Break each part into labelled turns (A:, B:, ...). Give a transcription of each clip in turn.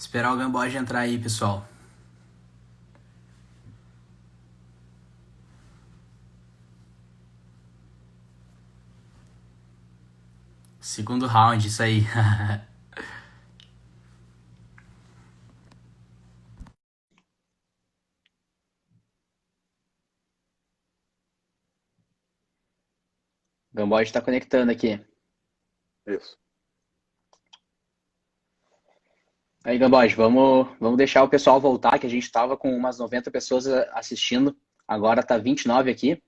A: Esperar o Gamboge entrar aí, pessoal. Segundo round, isso aí.
B: Gamboge está conectando aqui.
C: Isso.
B: Aí, Gamboge, vamos deixar o pessoal voltar, que a gente estava com umas 90 pessoas assistindo. Agora tá 29 aqui.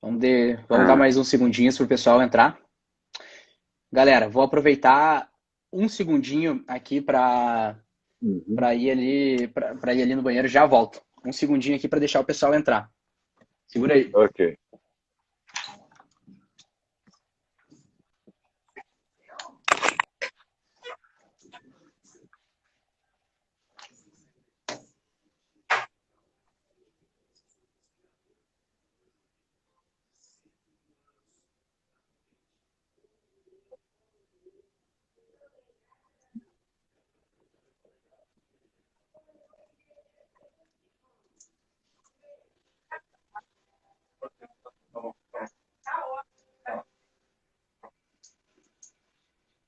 B: Vamos dar mais uns segundinhos para o pessoal entrar. Galera, vou aproveitar um segundinho aqui para
C: Uhum.
B: para ir ali para ir ali no banheiro. Já volto. Um segundinho aqui para deixar o pessoal entrar. Segura aí.
C: Ok.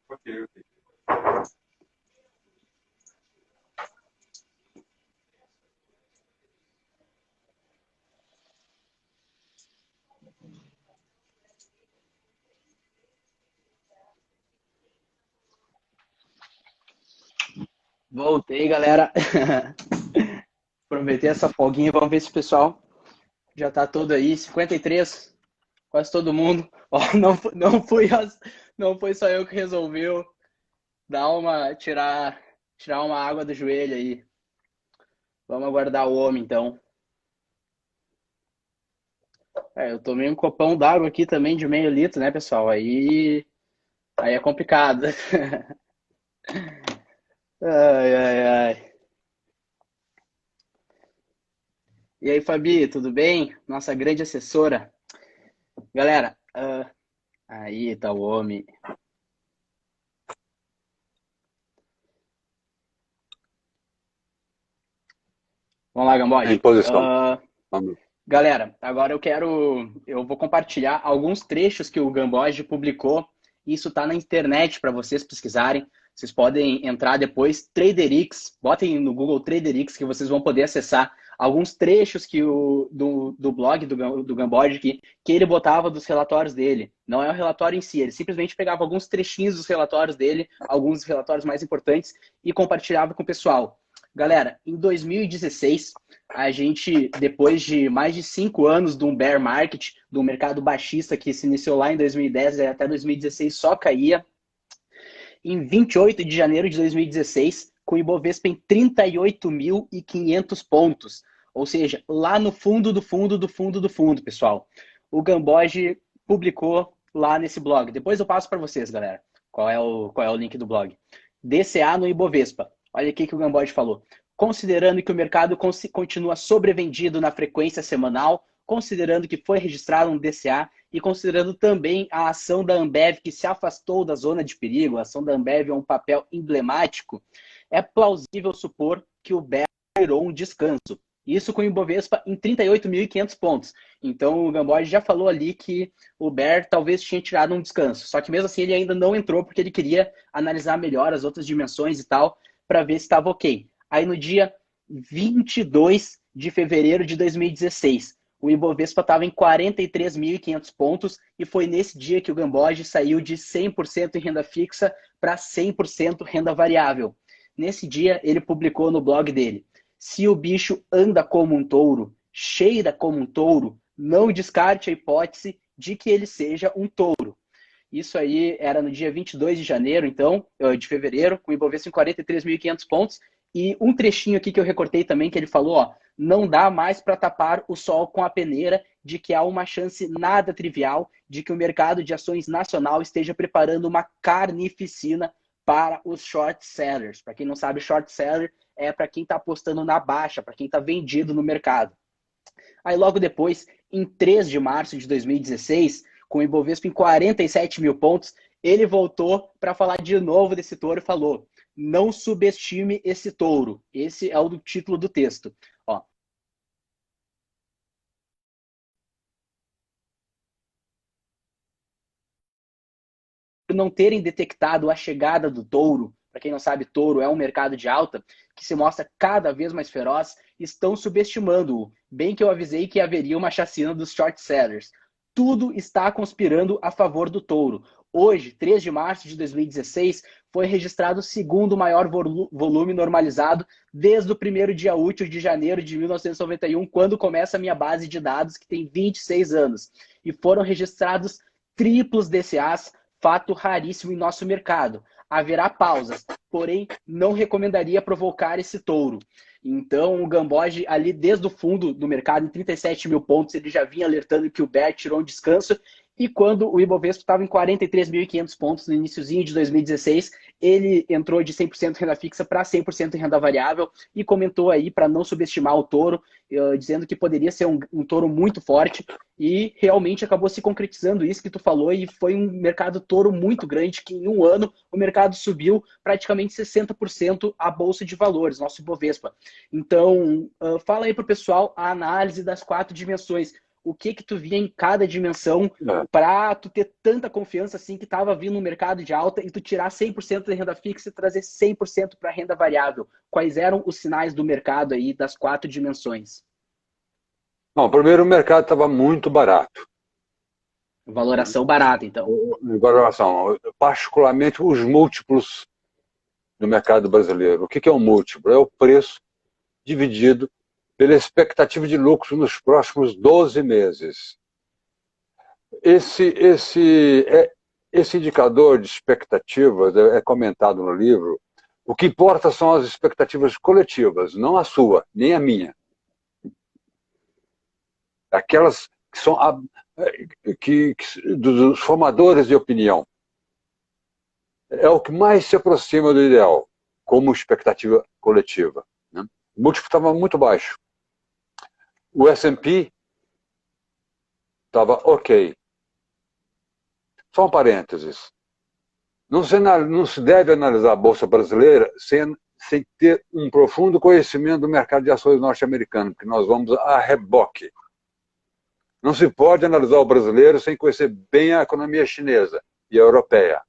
C: Ok, ok.
B: Voltei, galera. Aproveitei essa folguinha. Vamos ver se o pessoal já tá todo aí. 53. Quase todo mundo. Ó, não foi só eu que resolveu tirar uma água do joelho aí. Vamos aguardar o homem, então. Eu tomei um copão d'água aqui também de meio litro, né, pessoal? Aí é complicado. Ai, ai, ai. E aí, Fabi, tudo bem? Nossa grande assessora. Galera, aí tá o homem. Vamos lá,
C: Em
B: Gamboge.
C: posição. Vamos.
B: Galera, agora eu vou compartilhar alguns trechos que o Gamboge publicou. Isso tá na internet para vocês pesquisarem. Vocês podem entrar depois, TraderX, botem no Google TraderX que vocês vão poder acessar alguns trechos do blog do Gamboge que ele botava dos relatórios dele. Não é o relatório em si, ele simplesmente pegava alguns trechinhos dos relatórios dele, alguns relatórios mais importantes, e compartilhava com o pessoal. Galera, em 2016, a gente, depois de mais de 5 anos de um bear market, do mercado baixista que se iniciou lá em 2010 e até 2016 só caía, em 28 de janeiro de 2016, com o Ibovespa em 38.500 pontos. Ou seja, lá no fundo do fundo do fundo do fundo, pessoal. O Gamboge publicou lá nesse blog. Depois eu passo para vocês, galera, qual é o link do blog. DCA no Ibovespa. Olha aqui que o Gamboge falou. Considerando que o mercado continua sobrevendido na frequência semanal, considerando que foi registrado um DCA e considerando também a ação da Ambev que se afastou da zona de perigo, a ação da Ambev é um papel emblemático, é plausível supor que o BER tirou um descanso. Isso com o Ibovespa em 38.500 pontos. Então o Gamboge já falou ali que o Bear talvez tinha tirado um descanso. Só que mesmo assim ele ainda não entrou porque ele queria analisar melhor as outras dimensões e tal para ver se estava ok. Aí no dia 22 de fevereiro de 2016, o Ibovespa estava em 43.500 pontos e foi nesse dia que o Gamboge saiu de 100% em renda fixa para 100% renda variável. Nesse dia, ele publicou no blog dele: se o bicho anda como um touro, cheira como um touro, não descarte a hipótese de que ele seja um touro. Isso aí era no dia 22 de janeiro, então, de fevereiro, com o Ibovespa em 43.500 pontos. E um trechinho aqui que eu recortei também, que ele falou, ó, não dá mais para tapar o sol com a peneira, de que há uma chance nada trivial de que o mercado de ações nacional esteja preparando uma carnificina para os short sellers. Para quem não sabe, short seller é para quem está apostando na baixa, para quem está vendido no mercado. Aí logo depois, em 3 de março de 2016, com o Ibovespa em 47 mil pontos, ele voltou para falar de novo desse touro e falou: Não subestime esse touro. Esse é o título do texto. Ó. Por não terem detectado a chegada do touro, para quem não sabe, touro é um mercado de alta que se mostra cada vez mais feroz, estão subestimando-o. Bem que eu avisei que haveria uma chacina dos short sellers. Tudo está conspirando a favor do touro. Hoje, 3 de março de 2016, foi registrado o segundo maior volume normalizado desde o primeiro dia útil de janeiro de 1991, quando começa a minha base de dados, que tem 26 anos. E foram registrados triplos DCAs, fato raríssimo em nosso mercado. Haverá pausas, porém não recomendaria provocar esse touro. Então o Gamboge ali desde o fundo do mercado, em 37 mil pontos, ele já vinha alertando que o bear tirou um descanso, e quando o Ibovespa estava em 43.500 pontos no iniciozinho de 2016, ele entrou de 100% renda fixa para 100% em renda variável e comentou aí para não subestimar o touro, dizendo que poderia ser um touro muito forte, e realmente acabou se concretizando isso que tu falou, e foi um mercado touro muito grande, que em um ano o mercado subiu praticamente 60% a bolsa de valores, nosso Ibovespa. Então, fala aí para o pessoal a análise das 4 dimensões. O que tu via em cada dimensão para tu ter tanta confiança assim que estava vindo um mercado de alta e tu tirar 100% da renda fixa e trazer 100% para a renda variável? Quais eram os sinais do mercado aí das 4 dimensões?
C: Bom, primeiro o mercado estava muito barato.
B: Valoração barata, então.
C: Valoração, particularmente os múltiplos do mercado brasileiro. O que é um múltiplo? É o preço dividido pela expectativa de lucro nos próximos 12 meses. Esse indicador de expectativas é comentado no livro. O que importa são as expectativas coletivas, não a sua, nem a minha. Aquelas que são dos formadores de opinião. É o que mais se aproxima do ideal, como expectativa coletiva. Né? O múltiplo estava muito baixo. O S&P estava ok. Só um parênteses. Não se deve analisar a Bolsa Brasileira sem ter um profundo conhecimento do mercado de ações norte-americano, porque nós vamos a reboque. Não se pode analisar o brasileiro sem conhecer bem a economia chinesa e a europeia.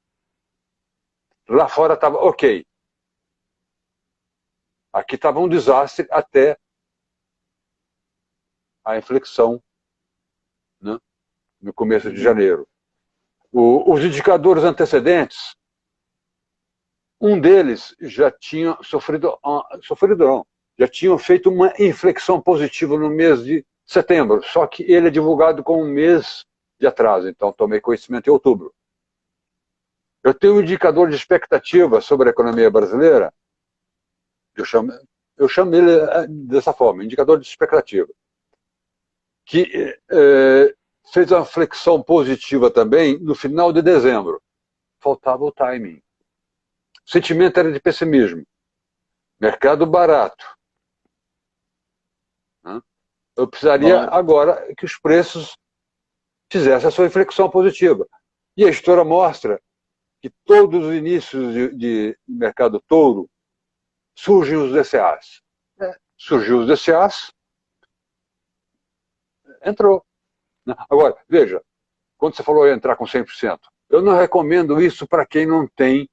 C: Lá fora estava ok. Aqui estava um desastre até a inflexão, né, no começo de janeiro. Os indicadores antecedentes, um deles já tinha já tinham feito uma inflexão positiva no mês de setembro, só que ele é divulgado com um mês de atraso, então tomei conhecimento em outubro. Eu tenho um indicador de expectativa sobre a economia brasileira, eu chamo ele dessa forma, indicador de expectativa, que fez uma flexão positiva também no final de dezembro. Faltava o timing. O sentimento era de pessimismo. Mercado barato. Eu precisaria agora que os preços fizessem a sua inflexão positiva. E a história mostra que todos os inícios de mercado touro surgem os DCAs. Surgiu os DCAs, entrou. Agora, veja, quando você falou entrar com 100%, eu não recomendo isso para quem não tem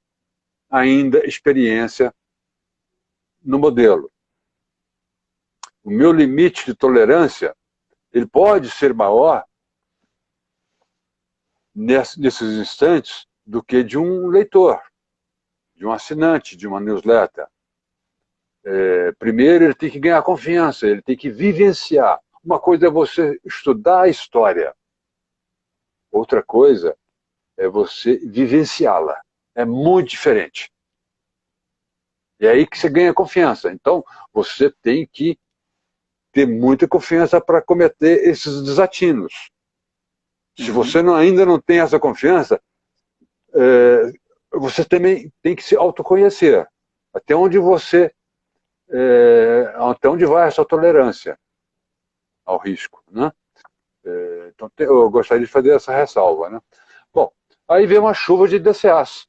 C: ainda experiência no modelo. O meu limite de tolerância, ele pode ser maior nesses instantes do que de um leitor, de um assinante, de uma newsletter. Primeiro, ele tem que ganhar confiança, ele tem que vivenciar. Uma coisa é você estudar a história, outra coisa é você vivenciá-la. É muito diferente. É aí que você ganha confiança. Então, você tem que ter muita confiança para cometer esses desatinos. Se você ainda não tem essa confiança, você também tem que se autoconhecer. Até onde vai a sua tolerância ao risco, né? Então, eu gostaria de fazer essa ressalva, né? Bom, aí vem uma chuva de DCAs.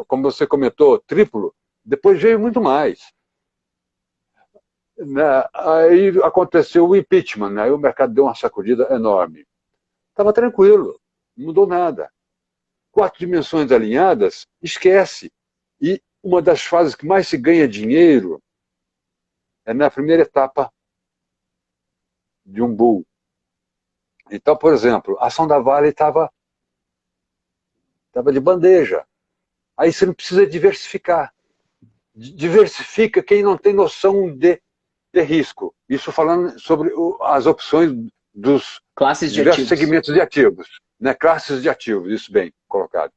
C: como você comentou, triplo, depois veio muito mais. Né? Aí aconteceu o impeachment, né? Aí o mercado deu uma sacudida enorme. Estava tranquilo, não mudou nada. 4 dimensões alinhadas, esquece. E uma das fases que mais se ganha dinheiro é na primeira etapa de um bull. Então, por exemplo, a ação da Vale estava de bandeja. Aí você não precisa diversificar. Diversifica quem não tem noção de risco. Isso falando sobre as opções dos
B: Classes de
C: diversos
B: ativos.
C: segmentos de ativos. Né? Classes de ativos, isso bem colocado.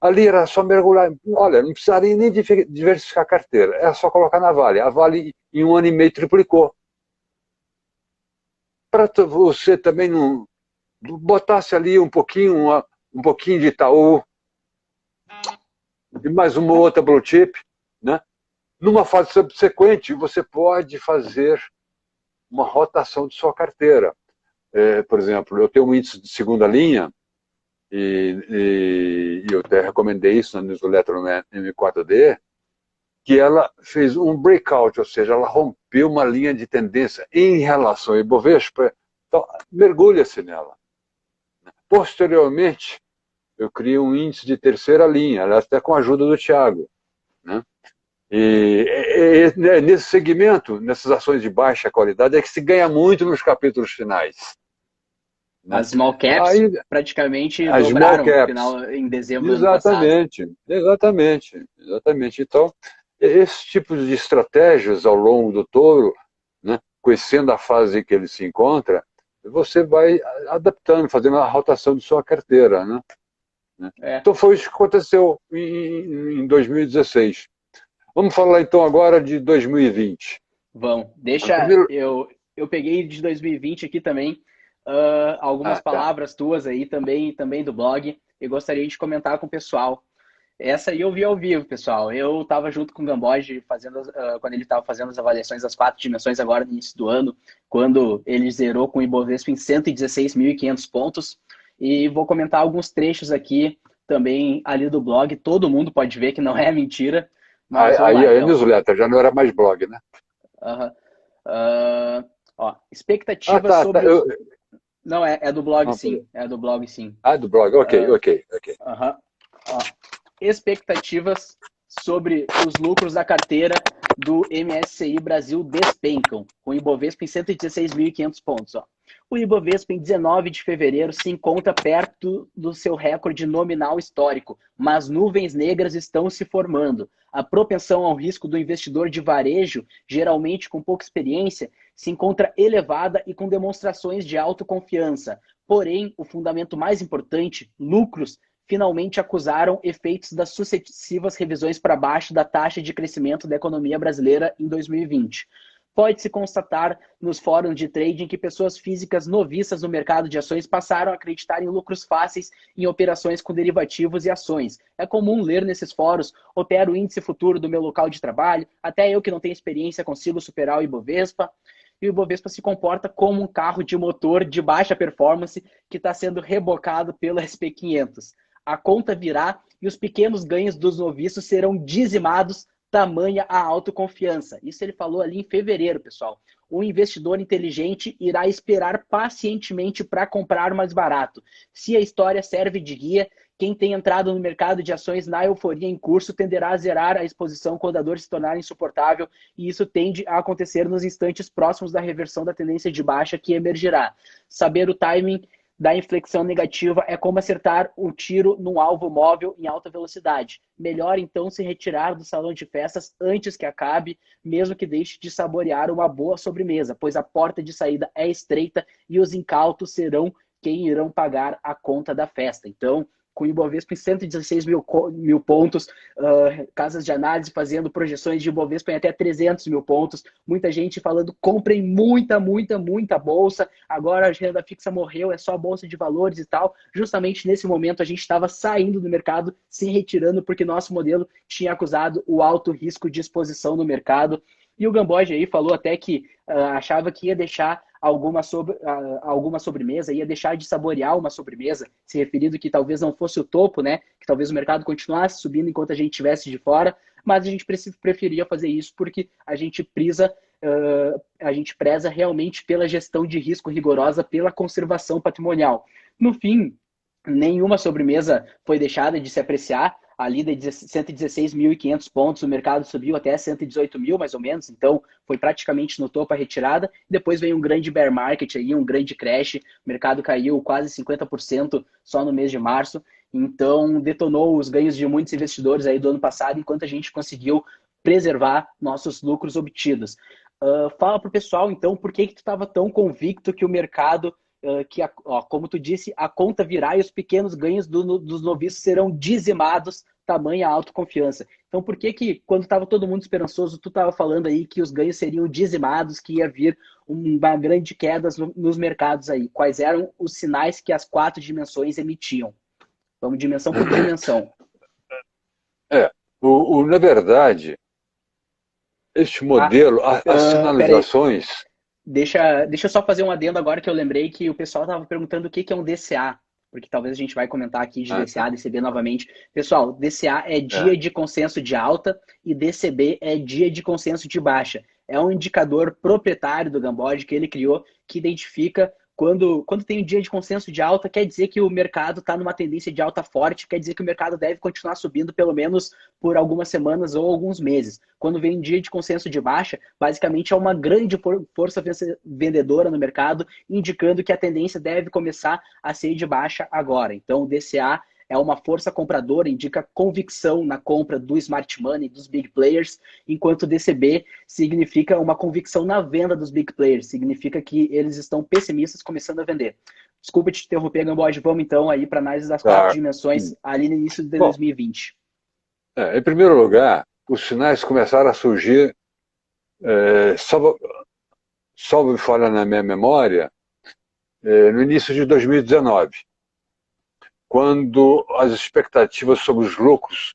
C: Ali era só mergulhar. Olha, não precisaria nem diversificar a carteira. Era só colocar na Vale. A Vale, em 1 ano e meio, triplicou. Para você também não botasse ali um pouquinho de Itaú e mais uma outra blue chip, né? Numa fase subsequente, você pode fazer uma rotação de sua carteira. Por exemplo, eu tenho um índice de segunda linha, e eu até recomendei isso na newsletter M4D, que ela fez um breakout, ou seja, ela rompeu uma linha de tendência em relação ao Ibovespa, então mergulha-se nela. Posteriormente, eu criei um índice de terceira linha, até com a ajuda do Thiago, né? E nesse segmento, nessas ações de baixa qualidade, é que se ganha muito nos capítulos finais. Né?
B: As small caps
C: Aí,
B: praticamente
C: as
B: dobraram
C: small caps,
B: final, em dezembro do ano passado.
C: Exatamente. Então, esse tipo de estratégias ao longo do touro, né, conhecendo a fase que ele se encontra, você vai adaptando, fazendo a rotação de sua carteira. Né? Então, foi isso que aconteceu em 2016. Vamos falar então agora de 2020.
B: Vamos. Deixa.
C: Primeiro...
B: Eu peguei de 2020 aqui também algumas palavras tuas aí também do blog. Eu gostaria de comentar com o pessoal. Essa aí eu vi ao vivo, pessoal. Eu estava junto com o Gamboge quando ele estava fazendo as avaliações das 4 dimensões agora no início do ano, quando ele zerou com o Ibovespa em 116.500 pontos. E vou comentar alguns trechos aqui também ali do blog. Todo mundo pode ver que não é mentira. Mas
C: aí
B: lá,
C: é
B: então.
C: newsletter, já não era mais blog, né?
B: Expectativas sobre... Não, é do blog, sim. É do blog, sim.
C: Ah, do blog, ok.
B: Expectativas sobre os lucros da carteira do MSCI Brasil despencam, com o Ibovespa em 116.500 pontos. O Ibovespa, em 19 de fevereiro, se encontra perto do seu recorde nominal histórico, mas nuvens negras estão se formando. A propensão ao risco do investidor de varejo, geralmente com pouca experiência, se encontra elevada e com demonstrações de autoconfiança. Porém, o fundamento mais importante, lucros, finalmente acusaram efeitos das sucessivas revisões para baixo da taxa de crescimento da economia brasileira em 2020. Pode-se constatar nos fóruns de trading que pessoas físicas noviças no mercado de ações passaram a acreditar em lucros fáceis em operações com derivativos e ações. É comum ler nesses fóruns: opero o índice futuro do meu local de trabalho, até eu que não tenho experiência consigo superar o Ibovespa. E o Ibovespa se comporta como um carro de motor de baixa performance que está sendo rebocado pelo SP500. A conta virá e os pequenos ganhos dos noviços serão dizimados, tamanha a autoconfiança. Isso ele falou ali em fevereiro, pessoal. O investidor inteligente irá esperar pacientemente para comprar mais barato. Se a história serve de guia, quem tem entrado no mercado de ações na euforia em curso tenderá a zerar a exposição quando a dor se tornar insuportável, e isso tende a acontecer nos instantes próximos da reversão da tendência de baixa que emergirá. Saber o timing da inflexão negativa é como acertar um tiro num alvo móvel em alta velocidade. Melhor então se retirar do salão de festas antes que acabe, mesmo que deixe de saborear uma boa sobremesa, pois a porta de saída é estreita e os incautos serão quem irão pagar a conta da festa. Então, com o Ibovespa em 116 mil pontos, casas de análise fazendo projeções de Ibovespa em até 300 mil pontos, muita gente falando: comprem muita bolsa, agora a renda fixa morreu, é só bolsa de valores e tal. Justamente nesse momento a gente estava saindo do mercado, se retirando, porque nosso modelo tinha acusado o alto risco de exposição no mercado. E o Gamboge aí falou até que achava que ia deixar alguma sobremesa, ia deixar de saborear uma sobremesa, se referindo que talvez não fosse o topo, né? Que talvez o mercado continuasse subindo enquanto a gente estivesse de fora, mas a gente preferia fazer isso porque a gente preza realmente pela gestão de risco rigorosa, pela conservação patrimonial. No fim, nenhuma sobremesa foi deixada de se apreciar. Ali de 116.500 pontos, o mercado subiu até 118 mil, mais ou menos, então foi praticamente no topo a retirada. Depois veio um grande bear market, aí, um grande crash, o mercado caiu quase 50% só no mês de março, então detonou os ganhos de muitos investidores aí do ano passado, enquanto a gente conseguiu preservar nossos lucros obtidos. Fala para o pessoal, então, por que tu estava tão convicto que o mercado como tu disse, a conta virá e os pequenos ganhos dos noviços serão dizimados, tamanha autoconfiança. Então, por que quando estava todo mundo esperançoso, tu estava falando aí que os ganhos seriam dizimados, que ia vir uma grande queda nos mercados aí? Quais eram os sinais que as 4 dimensões emitiam? Vamos dimensão por dimensão.
C: Na verdade, este modelo, as sinalizações...
B: Deixa eu só fazer um adendo agora que eu lembrei que o pessoal estava perguntando o que é um DCA, porque talvez a gente vai comentar aqui de DCA, DCB novamente. Pessoal, DCA é dia de consenso de alta e DCB é dia de consenso de baixa. É um indicador proprietário do Gambode que ele criou, que identifica quando tem um dia de consenso de alta, quer dizer que o mercado está numa tendência de alta forte, quer dizer que o mercado deve continuar subindo pelo menos por algumas semanas ou alguns meses. Quando vem um dia de consenso de baixa, basicamente é uma grande força vendedora no mercado, indicando que a tendência deve começar a ser de baixa agora. Então, o DCA é uma força compradora, indica convicção na compra do smart money, dos big players, enquanto o DCB significa uma convicção na venda dos big players, significa que eles estão pessimistas começando a vender. Desculpa te interromper, Gambode, vamos então aí para análise das 4 dimensões ali no início de 2020.
C: Em primeiro lugar, os sinais começaram a surgir, só me falha na minha memória, no início de 2019. Quando as expectativas sobre os lucros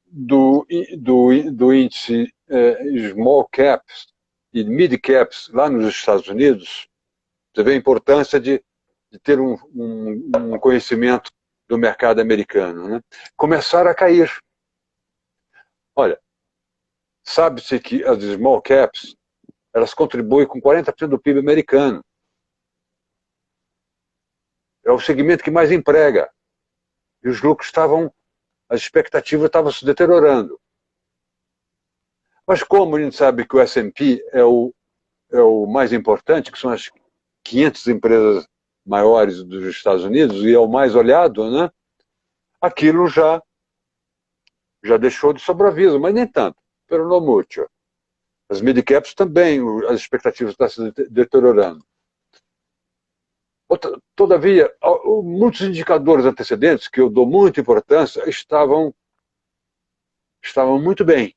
C: do índice small caps e mid caps lá nos Estados Unidos, você vê a importância de ter um conhecimento do mercado americano, né? Começaram a cair. Olha, sabe-se que as small caps, elas contribuem com 40% do PIB americano. É o segmento que mais emprega. E os lucros as expectativas estavam se deteriorando. Mas como a gente sabe que o S&P é o mais importante, que são as 500 empresas maiores dos Estados Unidos, e é o mais olhado, né? Aquilo já deixou de sobreaviso, mas nem tanto, pero no mucho. As mid-caps também, as expectativas estão se deteriorando. Todavia, muitos indicadores antecedentes, que eu dou muita importância, estavam muito bem.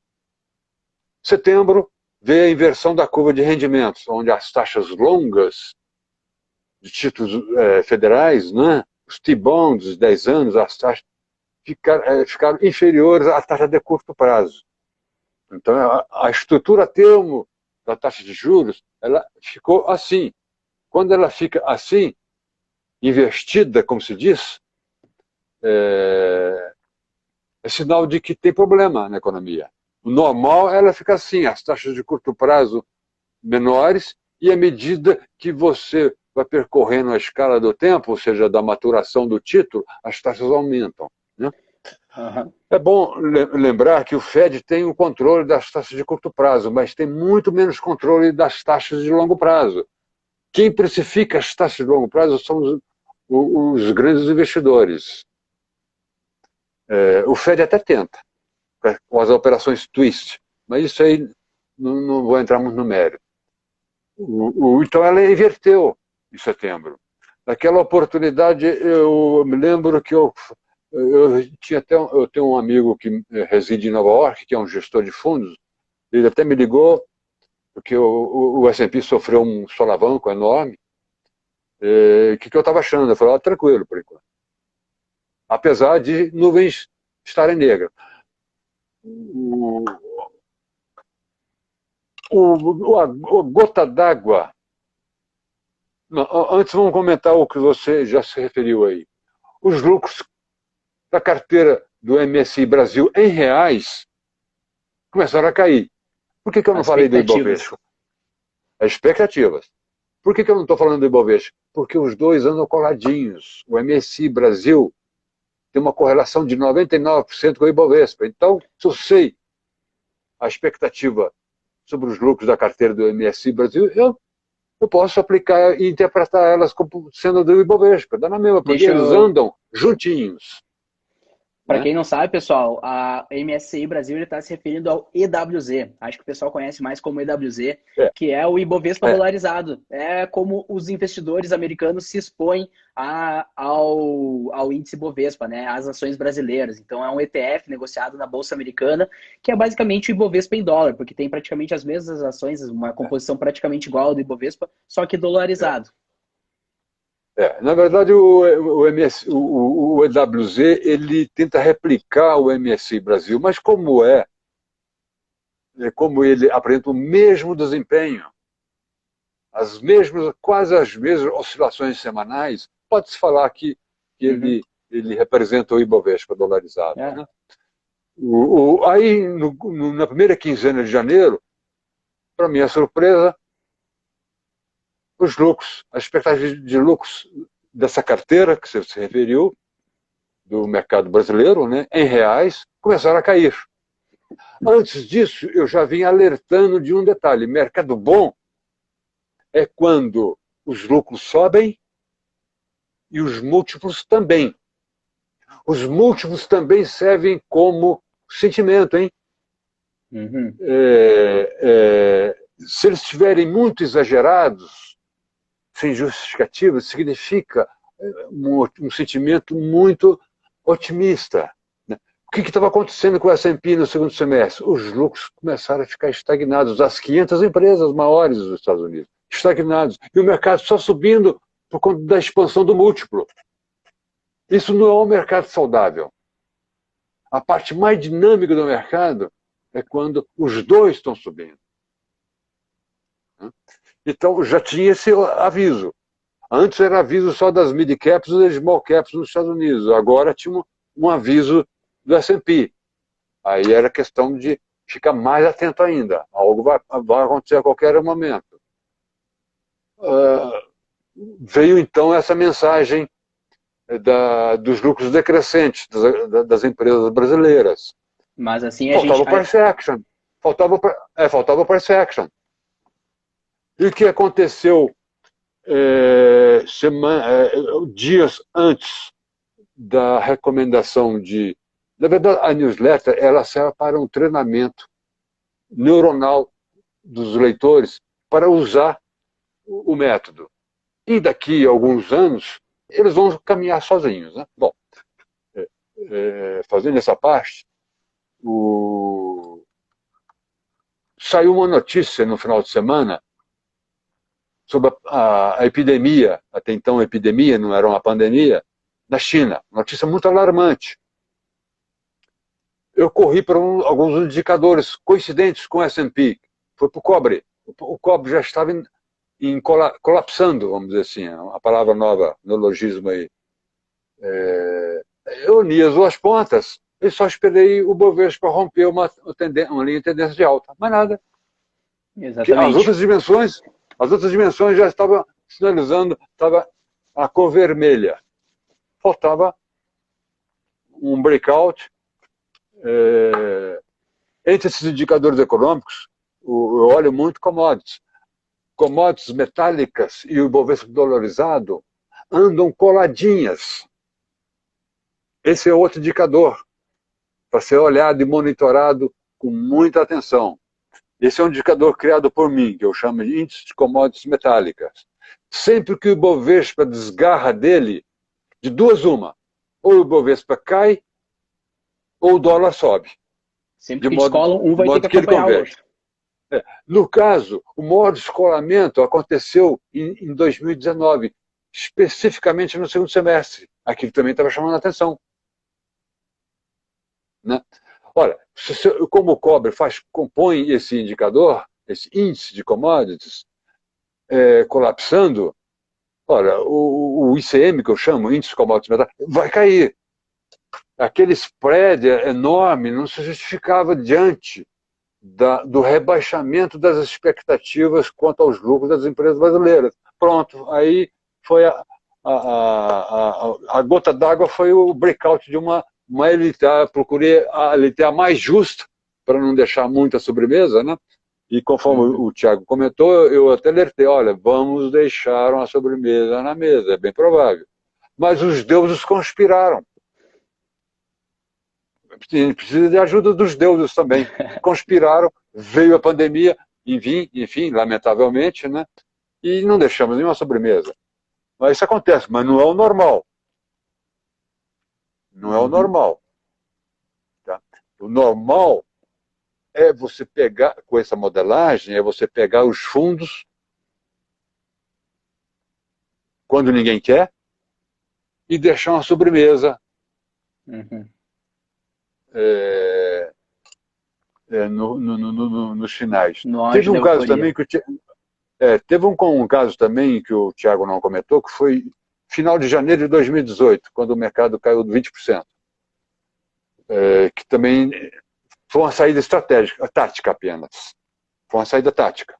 C: Setembro, veio a inversão da curva de rendimentos, onde as taxas longas de títulos federais, né, os T-bonds de 10 anos, as taxas ficaram inferiores à taxa de curto prazo. Então, a estrutura termo da taxa de juros, ela ficou assim. Quando ela fica assim, investida, como se diz, é sinal de que tem problema na economia. O normal é ela ficar assim, as taxas de curto prazo menores, e à medida que você vai percorrendo a escala do tempo, ou seja, da maturação do título, as taxas aumentam, né? Uhum. É bom lembrar que o Fed tem o controle das taxas de curto prazo, mas tem muito menos controle das taxas de longo prazo. Quem precifica as taxas de longo prazo são os grandes investidores. O Fed até tenta, com as operações twist, mas isso aí não vou entrar muito no mérito. Então ela inverteu em setembro. Naquela oportunidade, eu me lembro que eu tenho um amigo que reside em Nova York, que é um gestor de fundos, ele até me ligou, porque o S&P sofreu um solavanco enorme. O que eu estava achando? Eu falei, tranquilo por enquanto. Apesar de nuvens estarem negras. A gota d'água Antes, vamos comentar o que você já se referiu aí. Os lucros da carteira do MSCI Brasil em reais começaram a cair. Por que eu não falei do Ibovespa? As expectativas. Por que eu não estou falando do Ibovespa? Porque os dois andam coladinhos. O MSCI Brasil tem uma correlação de 99% com o Ibovespa. Então, se eu sei a expectativa sobre os lucros da carteira do MSCI Brasil, eu posso aplicar e interpretar elas como sendo do Ibovespa. Dá na mesma, porque eles andam juntinhos.
B: Para quem não sabe, pessoal, a MSCI Brasil está se referindo ao EWZ. Acho que o pessoal conhece mais como EWZ, que é o Ibovespa dolarizado. É como os investidores americanos se expõem ao índice Ibovespa, né, às ações brasileiras. Então é um ETF negociado na Bolsa Americana, que é basicamente o Ibovespa em dólar, porque tem praticamente as mesmas ações, uma composição praticamente igual ao do Ibovespa, só que dolarizado.
C: Na verdade, o EWZ ele tenta replicar o MSCI Brasil, mas como ele apresenta o mesmo desempenho, quase as mesmas oscilações semanais, pode-se falar que ele representa o Ibovespa dolarizado. Né? Aí, na primeira quinzena de janeiro, para minha surpresa, os lucros, a expectativa de lucros dessa carteira que você se referiu, do mercado brasileiro, né, em reais, começaram a cair. Antes disso, eu já vim alertando de um detalhe. Mercado bom é quando os lucros sobem e os múltiplos também. Os múltiplos também servem como sentimento, hein? Se eles estiverem muito exagerados, sem justificativa, significa um sentimento muito otimista. Né? O que estava acontecendo com o S&P no segundo semestre? Os lucros começaram a ficar estagnados. As 500 empresas maiores dos Estados Unidos, estagnados. E o mercado só subindo por conta da expansão do múltiplo. Isso não é um mercado saudável. A parte mais dinâmica do mercado é quando os dois estão subindo. Então, já tinha esse aviso. Antes era aviso só das mid-caps e das small-caps nos Estados Unidos. Agora tinha um aviso do S&P. Aí era questão de ficar mais atento ainda. Algo vai acontecer a qualquer momento. Veio, então, essa mensagem dos lucros decrescentes das empresas brasileiras.
B: Mas assim
C: faltava o price action. Faltava o price action. E o que aconteceu dias antes da recomendação de... Na verdade, a newsletter ela serve para um treinamento neuronal dos leitores para usar o método. E daqui a alguns anos, eles vão caminhar sozinhos. Né? Bom, fazendo essa parte, saiu uma notícia no final de semana sobre a epidemia, até então epidemia, não era uma pandemia, na China. Notícia muito alarmante. Eu corri para alguns indicadores coincidentes com o S&P. Foi para o cobre. O cobre já estava colapsando, vamos dizer assim, a palavra nova, neologismo aí. Eu uni as duas pontas e só esperei o Bovespa romper uma linha de tendência de alta. Mais nada.
B: Exatamente.
C: As outras dimensões já estavam sinalizando, estava a cor vermelha. Faltava um breakout. Entre esses indicadores econômicos, eu olho muito commodities. Commodities metálicas e o Ibovespa dolarizado andam coladinhas. Esse é outro indicador para ser olhado e monitorado com muita atenção. Esse é um indicador criado por mim, que eu chamo de índice de commodities metálicas. Sempre que o Ibovespa desgarra dele, de duas uma, ou o Ibovespa cai, ou o dólar sobe.
B: Sempre que descolam, um vai ter que acompanhar o outro.
C: No caso, o maior descolamento aconteceu em 2019, especificamente no segundo semestre. Aquilo também estava chamando a atenção. Né? Olha, como o cobre compõe esse indicador, esse índice de commodities, colapsando, olha, o ICM, que eu chamo, Índice de Commodities Metais, vai cair. Aquele spread enorme não se justificava diante do rebaixamento das expectativas quanto aos lucros das empresas brasileiras. Pronto, aí foi a gota d'água, foi o breakout de uma LTA. Procurei a LTA mais justa, para não deixar muita sobremesa, né? E conforme o Thiago comentou, eu até alertei, olha, vamos deixar uma sobremesa na mesa, é bem provável. Mas os deuses conspiraram. Precisa de ajuda dos deuses também. Conspiraram, veio a pandemia, enfim, lamentavelmente, né? E não deixamos nenhuma sobremesa. Mas isso acontece, mas não é o normal. Não é o normal. Tá? O normal é você pegar, com essa modelagem, é você pegar os fundos quando ninguém quer e deixar uma sobremesa nos finais. Teve um caso também que teve um caso também que o Thiago não comentou, que foi final de janeiro de 2018, quando o mercado caiu de 20%. Que também foi uma saída estratégica, tática apenas. Foi uma saída tática.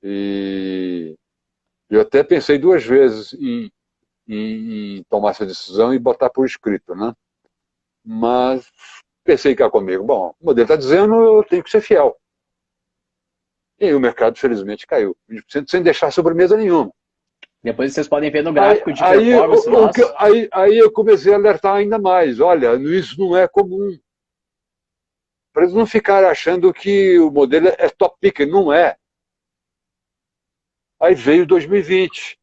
C: E eu até pensei 2 vezes em tomar essa decisão e botar por escrito, né? Mas pensei cá comigo, bom, o modelo está dizendo, eu tenho que ser fiel. E o mercado, felizmente, caiu 20%, sem deixar sobremesa nenhuma.
B: Depois vocês podem ver no gráfico de performance nosso.
C: Aí eu comecei a alertar ainda mais. Olha, isso não é comum. Para eles não ficarem achando que o modelo é top picker. Não é. Aí veio 2020.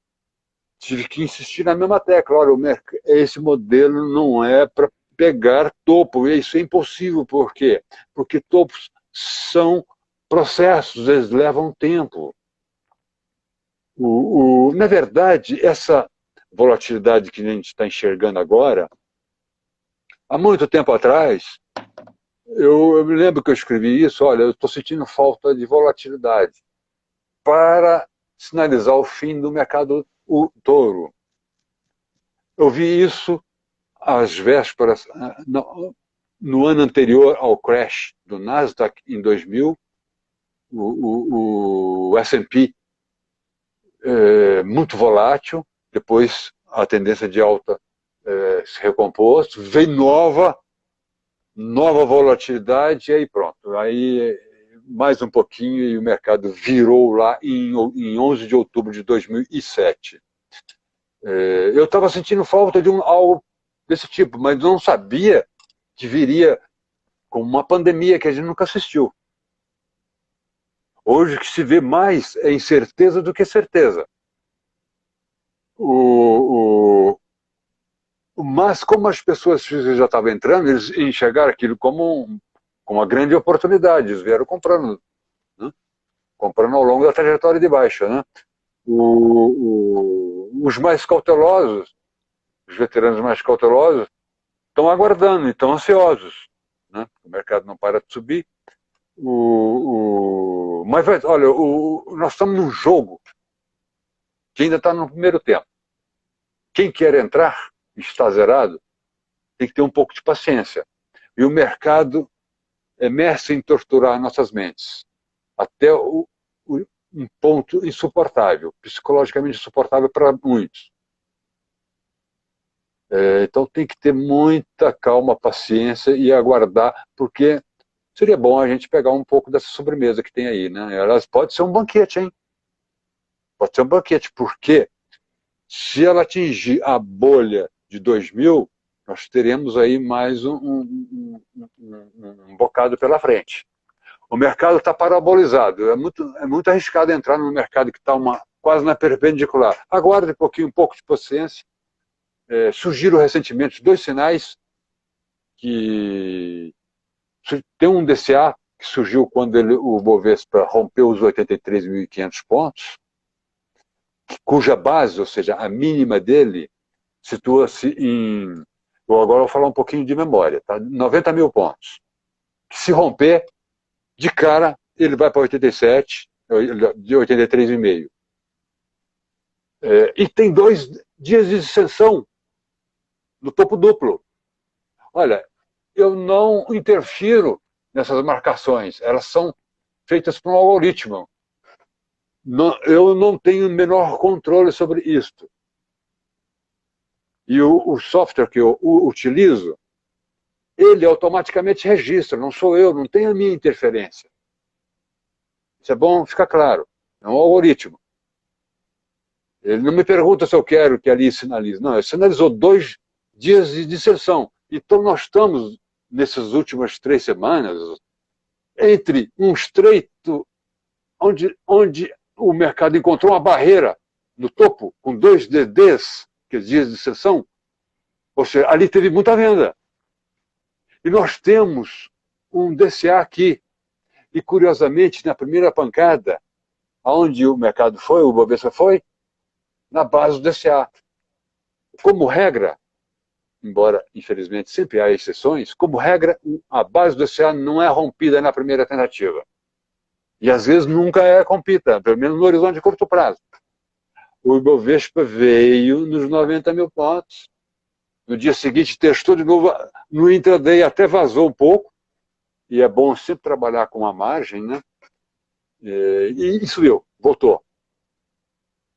C: Tive que insistir na mesma tecla. Olha, esse modelo não é para pegar topo. Isso é impossível. Por quê? Porque topos são processos, eles levam tempo. Na verdade, essa volatilidade que a gente está enxergando agora, há muito tempo atrás, eu me lembro que eu escrevi isso, olha, eu estou sentindo falta de volatilidade para sinalizar o fim do mercado touro. Eu vi isso às vésperas, no ano anterior ao crash do Nasdaq, em 2000, o S&P muito volátil, depois a tendência de alta se recompôs, veio nova volatilidade, e aí pronto. Aí mais um pouquinho e o mercado virou lá em 11 de outubro de 2007. Eu estava sentindo falta de algo desse tipo, mas não sabia que viria com uma pandemia que a gente nunca assistiu. Hoje o que se vê mais é incerteza do que certeza. Mas como as pessoas já estavam entrando, eles enxergaram aquilo como uma grande oportunidade. Eles vieram comprando, né? Comprando ao longo da trajetória de baixa, né? Os mais cautelosos, os veteranos mais cautelosos, estão aguardando, estão ansiosos, né? O mercado não para de subir. Mas, olha, nós estamos num jogo que ainda está no primeiro tempo. Quem quer entrar, está zerado, tem que ter um pouco de paciência. E o mercado é mestre em torturar nossas mentes, até um ponto insuportável, psicologicamente insuportável para muitos. Então tem que ter muita calma, paciência e aguardar, porque seria bom a gente pegar um pouco dessa sobremesa que tem aí, né? Elas pode ser um banquete, hein? Pode ser um banquete, porque se ela atingir a bolha de 2000, nós teremos aí mais um bocado pela frente. O mercado está parabolizado, é muito arriscado entrar num mercado que está quase na perpendicular. Aguarde um pouco de paciência. Surgiram recentemente 2 sinais que tem um DCA que surgiu quando o Bovespa rompeu os 83.500 pontos, cuja base, ou seja, a mínima dele, situa-se em... Agora eu vou falar um pouquinho de memória, tá? 90 mil pontos. Se romper, de cara, ele vai para 87, de 83,5. E tem 2 dias de dissensão no topo duplo. Olha, eu não interfiro nessas marcações, elas são feitas por um algoritmo. Eu não tenho o menor controle sobre isto. E o software que eu utilizo, ele automaticamente registra, não sou eu, não tem a minha interferência. Isso é bom ficar claro. É um algoritmo. Ele não me pergunta se eu quero que ali sinalize. Não, ele sinalizou 2 dias de dissensão. Então nós estamos, nessas últimas 3 semanas, entre um estreito onde o mercado encontrou uma barreira no topo, com 2 DDs, que é dias de sessão, ou seja, ali teve muita venda. E nós temos um DCA aqui. E, curiosamente, na primeira pancada, aonde o mercado foi, o Bovespa foi, na base do DCA. Como regra, embora, infelizmente, sempre há exceções, como regra, a base do DCA não é rompida na primeira tentativa. E, às vezes, nunca é rompida, pelo menos no horizonte de curto prazo. O Ibovespa veio nos 90 mil pontos. No dia seguinte, testou de novo. No intraday até vazou um pouco. E é bom sempre trabalhar com a margem, né? E subiu, voltou.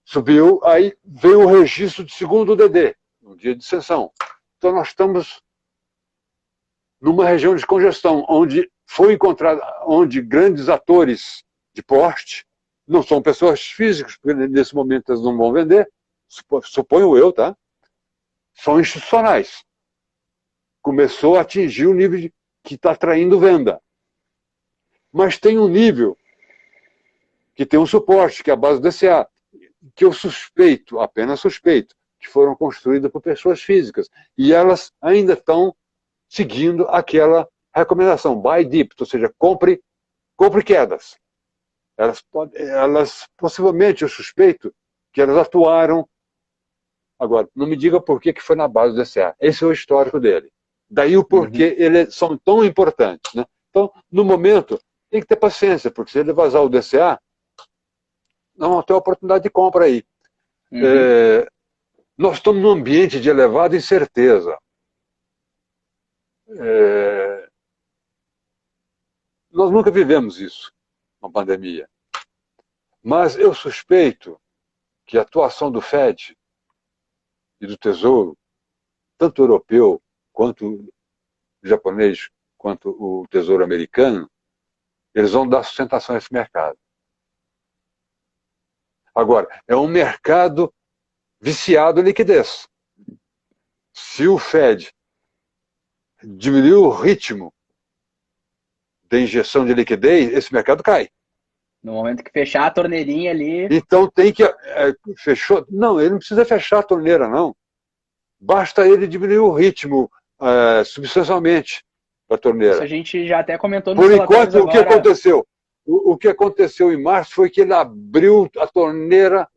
C: Subiu, aí veio o registro de segundo DD, no dia de sessão. Então nós estamos numa região de congestão, onde foi encontrado, onde grandes atores de porte, não são pessoas físicas, porque nesse momento eles não vão vender, suponho eu, tá? São institucionais. Começou a atingir o nível que está atraindo venda. Mas tem um nível que tem um suporte, que é a base do DCA, que eu suspeito, apenas suspeito, que foram construídas por pessoas físicas. E elas ainda estão seguindo aquela recomendação, buy dip, ou seja, compre quedas. Elas possivelmente, eu suspeito, que elas atuaram. Agora, não me diga por que foi na base do DCA. Esse é o histórico dele. Daí o porquê eles são tão importantes. Né? Então, no momento, tem que ter paciência, porque se ele vazar o DCA, não tem oportunidade de compra aí. Nós estamos num ambiente de elevada incerteza. Nós nunca vivemos isso, uma pandemia. Mas eu suspeito que a atuação do Fed e do Tesouro, tanto europeu quanto japonês, quanto o Tesouro americano, eles vão dar sustentação a esse mercado. Agora, é um mercado viciado em liquidez. Se o Fed diminuir o ritmo da injeção de liquidez, esse mercado cai.
B: No momento que fechar a torneirinha ali...
C: Então tem que... fechou? Não, ele não precisa fechar a torneira, não. Basta ele diminuir o ritmo substancialmente da torneira.
B: Isso a gente já até comentou no
C: Por enquanto,
B: agora...
C: o que aconteceu? O que aconteceu em março foi que ele abriu a torneira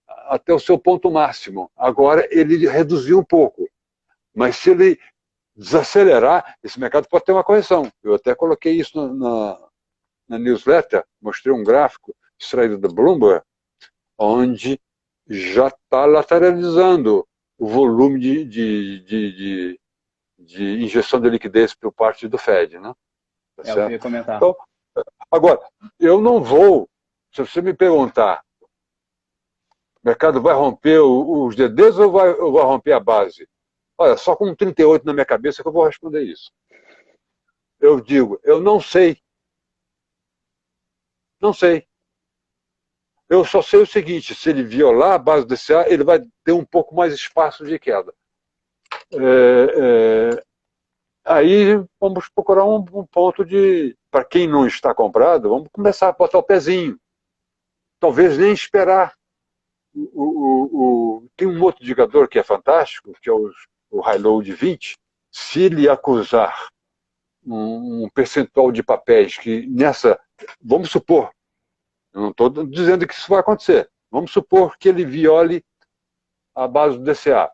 C: até o seu ponto máximo. Agora ele reduziu um pouco. Mas se ele desacelerar, esse mercado pode ter uma correção. Eu até coloquei isso na newsletter, mostrei um gráfico extraído da Bloomberg, onde já está lateralizando o volume de injeção de liquidez por parte do Fed. Né? Tá
B: eu ia comentar.
C: Então, agora, eu não vou, se você me perguntar, o mercado vai romper os DDs ou vai romper a base? Olha, só com 38 na minha cabeça que eu vou responder isso. Eu digo, eu não sei. Não sei. Eu só sei o seguinte, se ele violar a base do DCA, ele vai ter um pouco mais espaço de queda. Aí vamos procurar um ponto de... Para quem não está comprado, vamos começar a botar o pezinho. Talvez nem esperar. Tem um outro indicador que é fantástico, que é o high low de 20. Se ele acusar um percentual de papéis que nessa... Vamos supor, eu não estou dizendo que isso vai acontecer. Vamos supor que ele viole a base do DCA.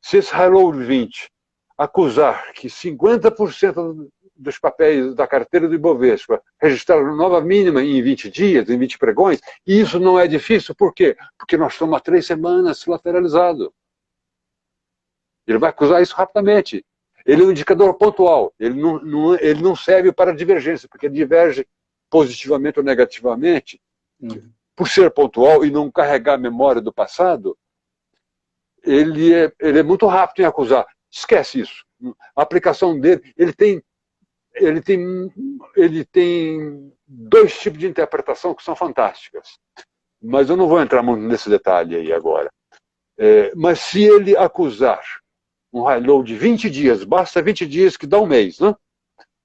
C: Se esse high low de 20 acusar que 50% dos papéis da carteira do Ibovespa registrar nova mínima em 20 dias, em 20 pregões, e isso não é difícil, por quê? Porque nós estamos há 3 semanas lateralizado. Ele vai acusar isso rapidamente. Ele é um indicador pontual, ele não serve para divergência, porque ele diverge positivamente ou negativamente. Por ser pontual e não carregar a memória do passado, ele é muito rápido em acusar. Esquece isso. A aplicação dele, ele tem 2 tipos de interpretação que são fantásticas. Mas eu não vou entrar muito nesse detalhe aí agora. Mas se ele acusar um high low de 20 dias, basta 20 dias que dá um mês, né?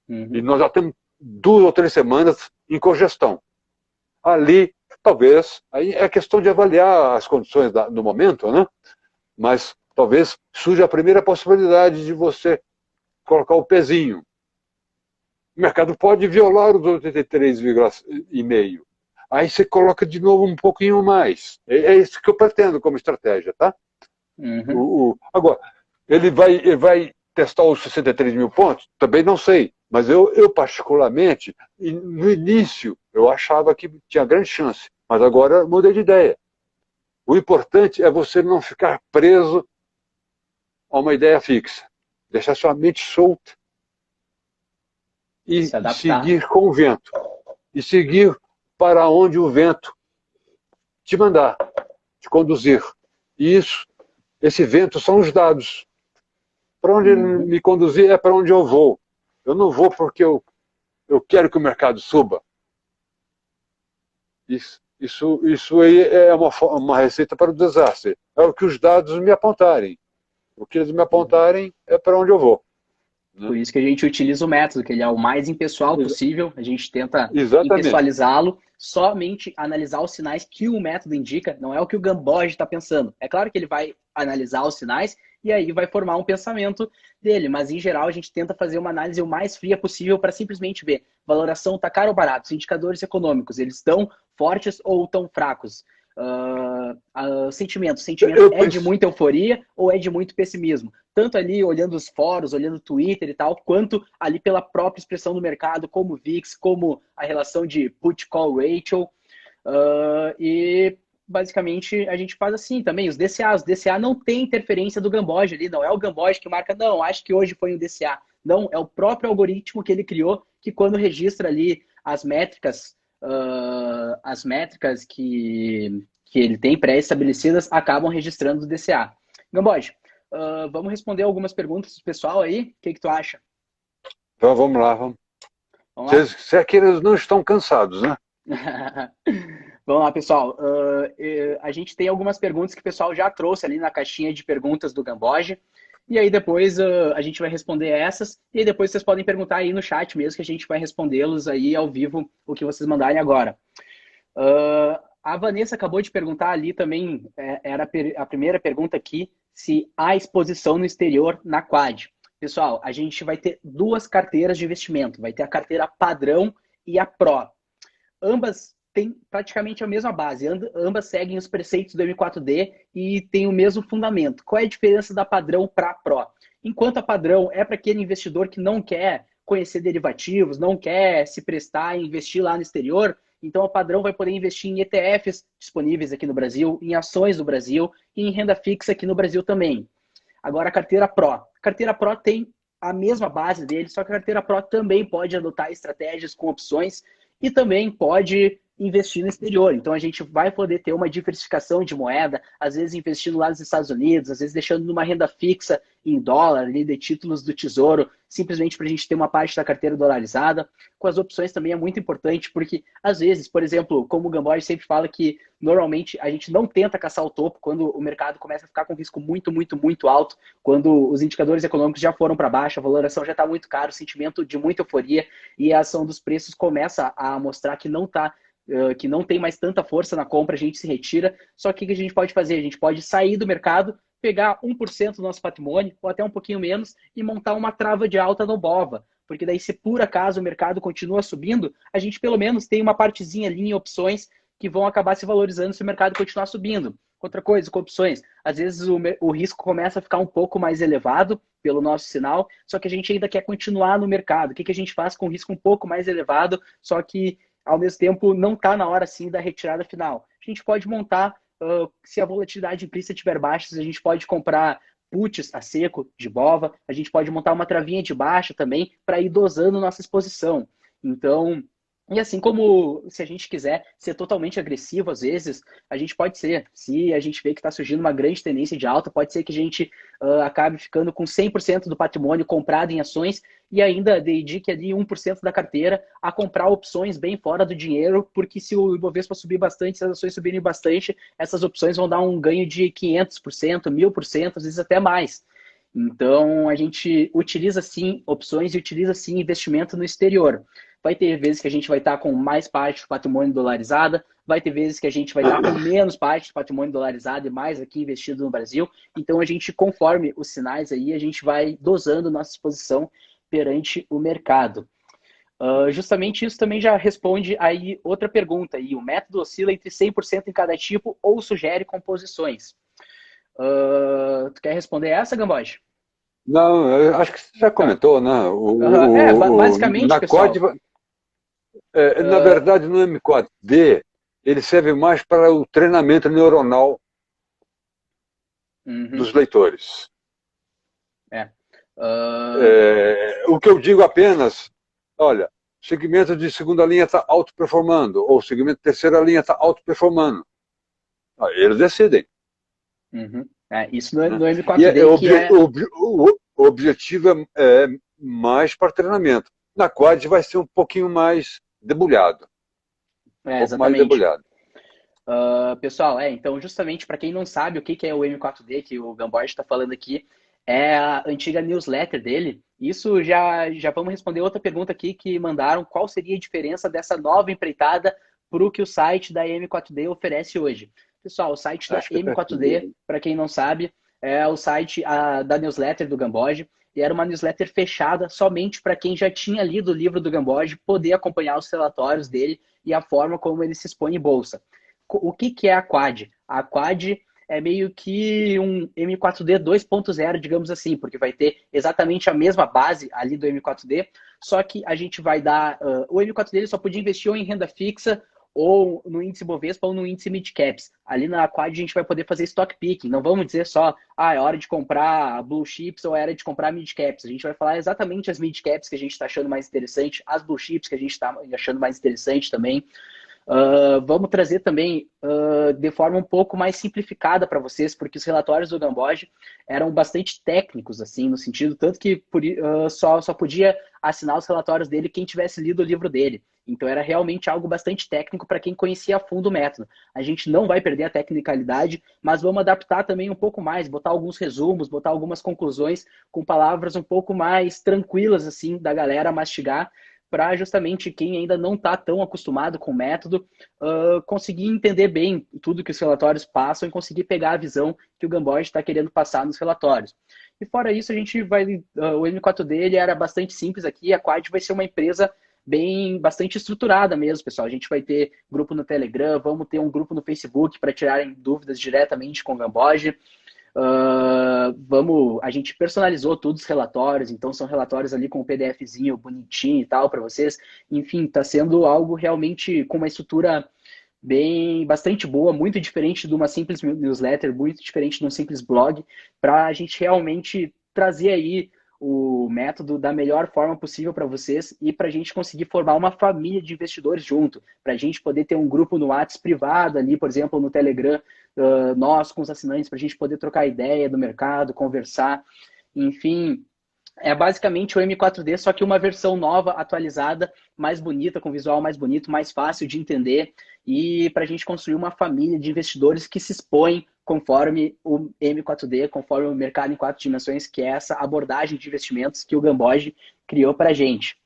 C: E nós já temos 2 ou 3 semanas em congestão. Ali, talvez, aí é questão de avaliar as condições do momento, né? Mas talvez surja a primeira possibilidade de você colocar o pezinho. O mercado pode violar os 83,5. Aí você coloca de novo um pouquinho mais. É isso que eu pretendo como estratégia, tá? Agora, ele vai testar os 63 mil pontos? Também não sei. Mas eu particularmente, no início, eu achava que tinha grande chance. Mas agora mudei de ideia. O importante é você não ficar preso a uma ideia fixa. Deixar sua mente solta e seguir com o vento. E seguir para onde o vento te mandar, te conduzir. E esse vento são os dados. Para onde ele me conduzir é para onde eu vou. Eu não vou porque eu quero que o mercado suba. Isso aí é uma receita para o desastre. É o que os dados me apontarem. O que eles me apontarem é para onde eu vou.
B: Por isso que a gente utiliza o método, que ele é o mais impessoal possível. A gente tenta impessoalizá-lo, somente analisar os sinais que o método indica, não é o que o Gamboge está pensando. É claro que ele vai analisar os sinais e aí vai formar um pensamento dele, mas em geral a gente tenta fazer uma análise o mais fria possível para simplesmente ver valoração está caro ou barato, os indicadores econômicos, eles estão fortes ou estão fracos. Sentimento é de muita euforia ou é de muito pessimismo? Tanto ali olhando os fóruns, olhando o Twitter e tal, quanto ali pela própria expressão do mercado, como o VIX, como a relação de put-call ratio. E basicamente a gente faz assim também, os DCA. Os DCA não tem interferência do Gamboge ali, não é o Gamboge que marca, não, acho que hoje foi um DCA. Não, é o próprio algoritmo que ele criou, que quando registra ali as métricas que ele tem pré-estabelecidas acabam registrando o DCA. Gamboge, vamos responder algumas perguntas do pessoal aí. O que tu acha?
C: Então vamos lá. Vamos lá? Se é que eles não estão cansados, né?
B: Vamos lá, pessoal. A gente tem algumas perguntas que o pessoal já trouxe ali na caixinha de perguntas do Gamboge. E aí depois a gente vai responder essas. E aí depois vocês podem perguntar aí no chat mesmo, que a gente vai respondê-los aí ao vivo, o que vocês mandarem agora. A Vanessa acabou de perguntar ali também, era a primeira pergunta aqui, se há exposição no exterior na Quad. Pessoal, a gente vai ter 2 carteiras de investimento. Vai ter a carteira padrão e a Pro. Ambas têm praticamente a mesma base. Ambas seguem os preceitos do M4D e têm o mesmo fundamento. Qual é a diferença da padrão para a Pro? Enquanto a padrão é para aquele investidor que não quer conhecer derivativos, não quer se prestar a investir lá no exterior, então a padrão vai poder investir em ETFs disponíveis aqui no Brasil, em ações do Brasil e em renda fixa aqui no Brasil também. Agora a carteira Pro. A carteira Pro tem a mesma base dele, só que a carteira Pro também pode adotar estratégias com opções e também pode investir no exterior. Então a gente vai poder ter uma diversificação de moeda, às vezes investindo lá nos Estados Unidos, às vezes deixando numa renda fixa em dólar, ali de títulos do Tesouro, simplesmente para a gente ter uma parte da carteira dolarizada. Com as opções também é muito importante, porque às vezes, por exemplo, como o Gamboge sempre fala que normalmente a gente não tenta caçar o topo quando o mercado começa a ficar com risco muito, muito, muito alto, quando os indicadores econômicos já foram para baixo, a valoração já está muito cara, o sentimento de muita euforia e a ação dos preços começa a mostrar que que não tem mais tanta força na compra, a gente se retira. Só que o que a gente pode fazer? A gente pode sair do mercado, pegar 1% do nosso patrimônio, ou até um pouquinho menos, e montar uma trava de alta no BOVA. Porque daí, se por acaso o mercado continua subindo, a gente pelo menos tem uma partezinha ali em opções que vão acabar se valorizando se o mercado continuar subindo. Outra coisa, com opções, às vezes o risco começa a ficar um pouco mais elevado, pelo nosso sinal, só que a gente ainda quer continuar no mercado. O que a gente faz com risco um pouco mais elevado, só que ao mesmo tempo não está na hora sim da retirada final? A gente pode montar, se a volatilidade implícita estiver baixa, a gente pode comprar puts a seco de BOVA, a gente pode montar uma travinha de baixa também para ir dosando nossa exposição. Então, e assim como se a gente quiser ser totalmente agressivo, às vezes, a gente pode ser. Se a gente vê que está surgindo uma grande tendência de alta, pode ser que a gente acabe ficando com 100% do patrimônio comprado em ações e ainda dedique ali 1% da carteira a comprar opções bem fora do dinheiro, porque se o Ibovespa subir bastante, se as ações subirem bastante, essas opções vão dar um ganho de 500%, 1000%, às vezes até mais. Então, a gente utiliza sim opções e utiliza sim investimento no exterior. Vai ter vezes que a gente vai estar com mais parte do patrimônio dolarizada, vai ter vezes que a gente vai estar com menos parte do patrimônio dolarizado e mais aqui investido no Brasil. Então, a gente, conforme os sinais aí, a gente vai dosando nossa exposição perante o mercado. Justamente isso também já responde aí outra pergunta. Aí, o método oscila entre 100% em cada tipo ou sugere composições? Tu quer responder essa, Gamboge?
C: Não, eu acho que você já comentou, né?
B: Basicamente,
C: na
B: pessoal.
C: Na verdade, no M4D, ele serve mais para o treinamento neuronal dos leitores. O que eu digo apenas, olha, o segmento de segunda linha está autoperformando, ou o segmento de terceira linha está autoperformando. Eles decidem.
B: Isso no M4D
C: o objetivo é mais para treinamento. Na Quad vai ser um pouquinho mais debulhado.
B: Exatamente.
C: Mais debulhado.
B: Pessoal, então justamente para quem não sabe o que é o M4D, que o Gamboge está falando aqui, é a antiga newsletter dele. Isso já vamos responder outra pergunta aqui que mandaram, qual seria a diferença dessa nova empreitada para o que o site da M4D oferece hoje. Pessoal, o site da M4D, para quem não sabe, é o site da newsletter do Gamboge, e era uma newsletter fechada somente para quem já tinha lido o livro do Gamboge poder acompanhar os relatórios dele e a forma como ele se expõe em bolsa. O que é a Quad? A Quad é meio que um M4D 2.0, digamos assim, porque vai ter exatamente a mesma base ali do M4D, só que a gente vai dar... o M4D ele só podia investir ou em renda fixa, ou no índice Bovespa, ou no índice Midcaps. Ali na Quad a gente vai poder fazer stock picking. Não vamos dizer só, é hora de comprar blue chips ou é hora de comprar midcaps. A gente vai falar exatamente as midcaps que a gente está achando mais interessante, as blue chips que a gente está achando mais interessante também. Vamos trazer também de forma um pouco mais simplificada para vocês, porque os relatórios do Gamboge eram bastante técnicos, assim, no sentido, tanto que só podia assinar os relatórios dele quem tivesse lido o livro dele. Então era realmente algo bastante técnico para quem conhecia a fundo o método. A gente não vai perder a tecnicalidade, mas vamos adaptar também um pouco mais, botar alguns resumos, botar algumas conclusões com palavras um pouco mais tranquilas, assim, da galera mastigar, para justamente quem ainda não está tão acostumado com o método conseguir entender bem tudo que os relatórios passam e conseguir pegar a visão que o Gamboge está querendo passar nos relatórios. E fora isso, a gente vai... o M4D ele era bastante simples aqui, a Quad vai ser uma empresa bastante estruturada mesmo, pessoal. A gente vai ter grupo no Telegram, vamos ter um grupo no Facebook para tirarem dúvidas diretamente com o Gamboge. A gente personalizou todos os relatórios, então são relatórios ali com o PDFzinho bonitinho e tal para vocês. Enfim, está sendo algo realmente com uma estrutura bastante boa, muito diferente de uma simples newsletter, muito diferente de um simples blog, para a gente realmente trazer aí o método da melhor forma possível para vocês e para a gente conseguir formar uma família de investidores junto, para a gente poder ter um grupo no WhatsApp privado ali, por exemplo, no Telegram, nós com os assinantes, para a gente poder trocar ideia do mercado, conversar, enfim... É basicamente o M4D, só que uma versão nova, atualizada, mais bonita, com visual mais bonito, mais fácil de entender, e para a gente construir uma família de investidores que se expõem conforme o M4D, conforme o mercado em 4 dimensões, que é essa abordagem de investimentos que o Gamboge criou para a gente.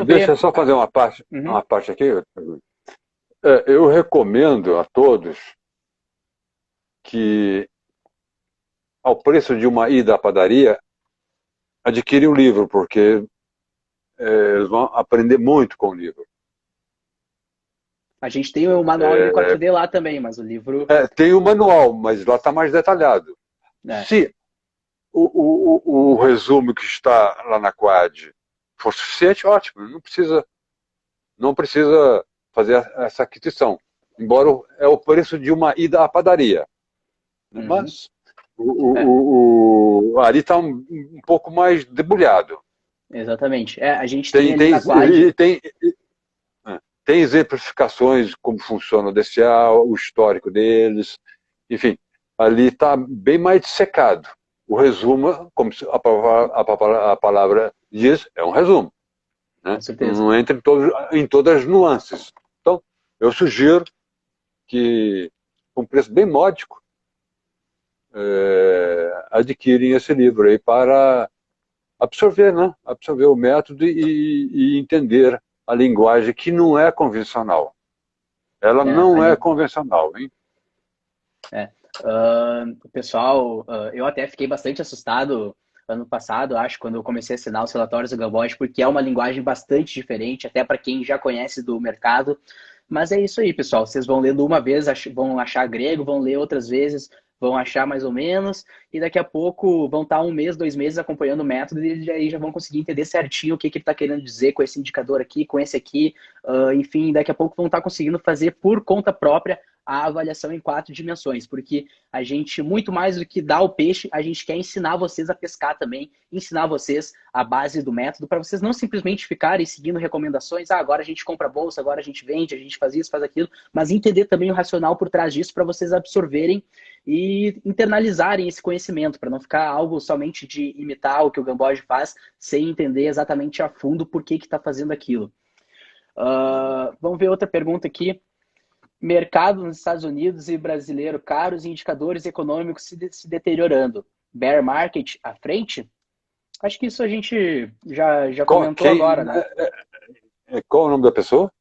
C: Deixa eu só fazer uma parte aqui. Eu recomendo a todos que, ao preço de uma ida à padaria, adquirem um livro, porque eles vão aprender muito com o livro.
B: A gente tem o manual M4D lá também, mas o livro...
C: Tem o manual, mas lá está mais detalhado. Se o resumo que está lá na Quad for suficiente, ótimo, não precisa fazer essa aquisição. Embora é o preço de uma ida à padaria. Mas ali está um pouco mais debulhado.
B: Exatamente. A gente tem ali na Quad...
C: Tem exemplificações como funciona o DCA, o histórico deles, enfim, ali está bem mais dissecado. O resumo, como a palavra diz, é um resumo. Né?
B: Com certeza.
C: Não entra em todas as nuances. Então, eu sugiro que, com um preço bem módico, adquirem esse livro aí para absorver, né? Absorver o método e entender a linguagem que não é convencional. Ela não é convencional, hein?
B: Pessoal, eu até fiquei bastante assustado ano passado, acho, quando eu comecei a assinar os relatórios do Gamboge, porque é uma linguagem bastante diferente, até para quem já conhece do mercado. Mas é isso aí, pessoal. Vocês vão lendo uma vez, vão achar grego, vão ler outras vezes, vão achar mais ou menos, e daqui a pouco vão estar 1 mês, 2 meses acompanhando o método, e aí já vão conseguir entender certinho o que ele está querendo dizer com esse indicador aqui, com esse aqui. Enfim, daqui a pouco vão estar conseguindo fazer por conta própria a avaliação em 4 dimensões, porque a gente, muito mais do que dar o peixe, a gente quer ensinar vocês a pescar também, ensinar vocês a base do método, para vocês não simplesmente ficarem seguindo recomendações, agora a gente compra bolsa, agora a gente vende, a gente faz isso, faz aquilo, mas entender também o racional por trás disso, para vocês absorverem e internalizarem esse conhecimento, para não ficar algo somente de imitar o que o Gamboge faz, sem entender exatamente a fundo por que está fazendo aquilo. Vamos ver outra pergunta aqui. Mercado nos Estados Unidos e brasileiro caros e indicadores econômicos se deteriorando. Bear market à frente? Acho que isso a gente já comentou agora, né?
C: Qual o nome da pessoa?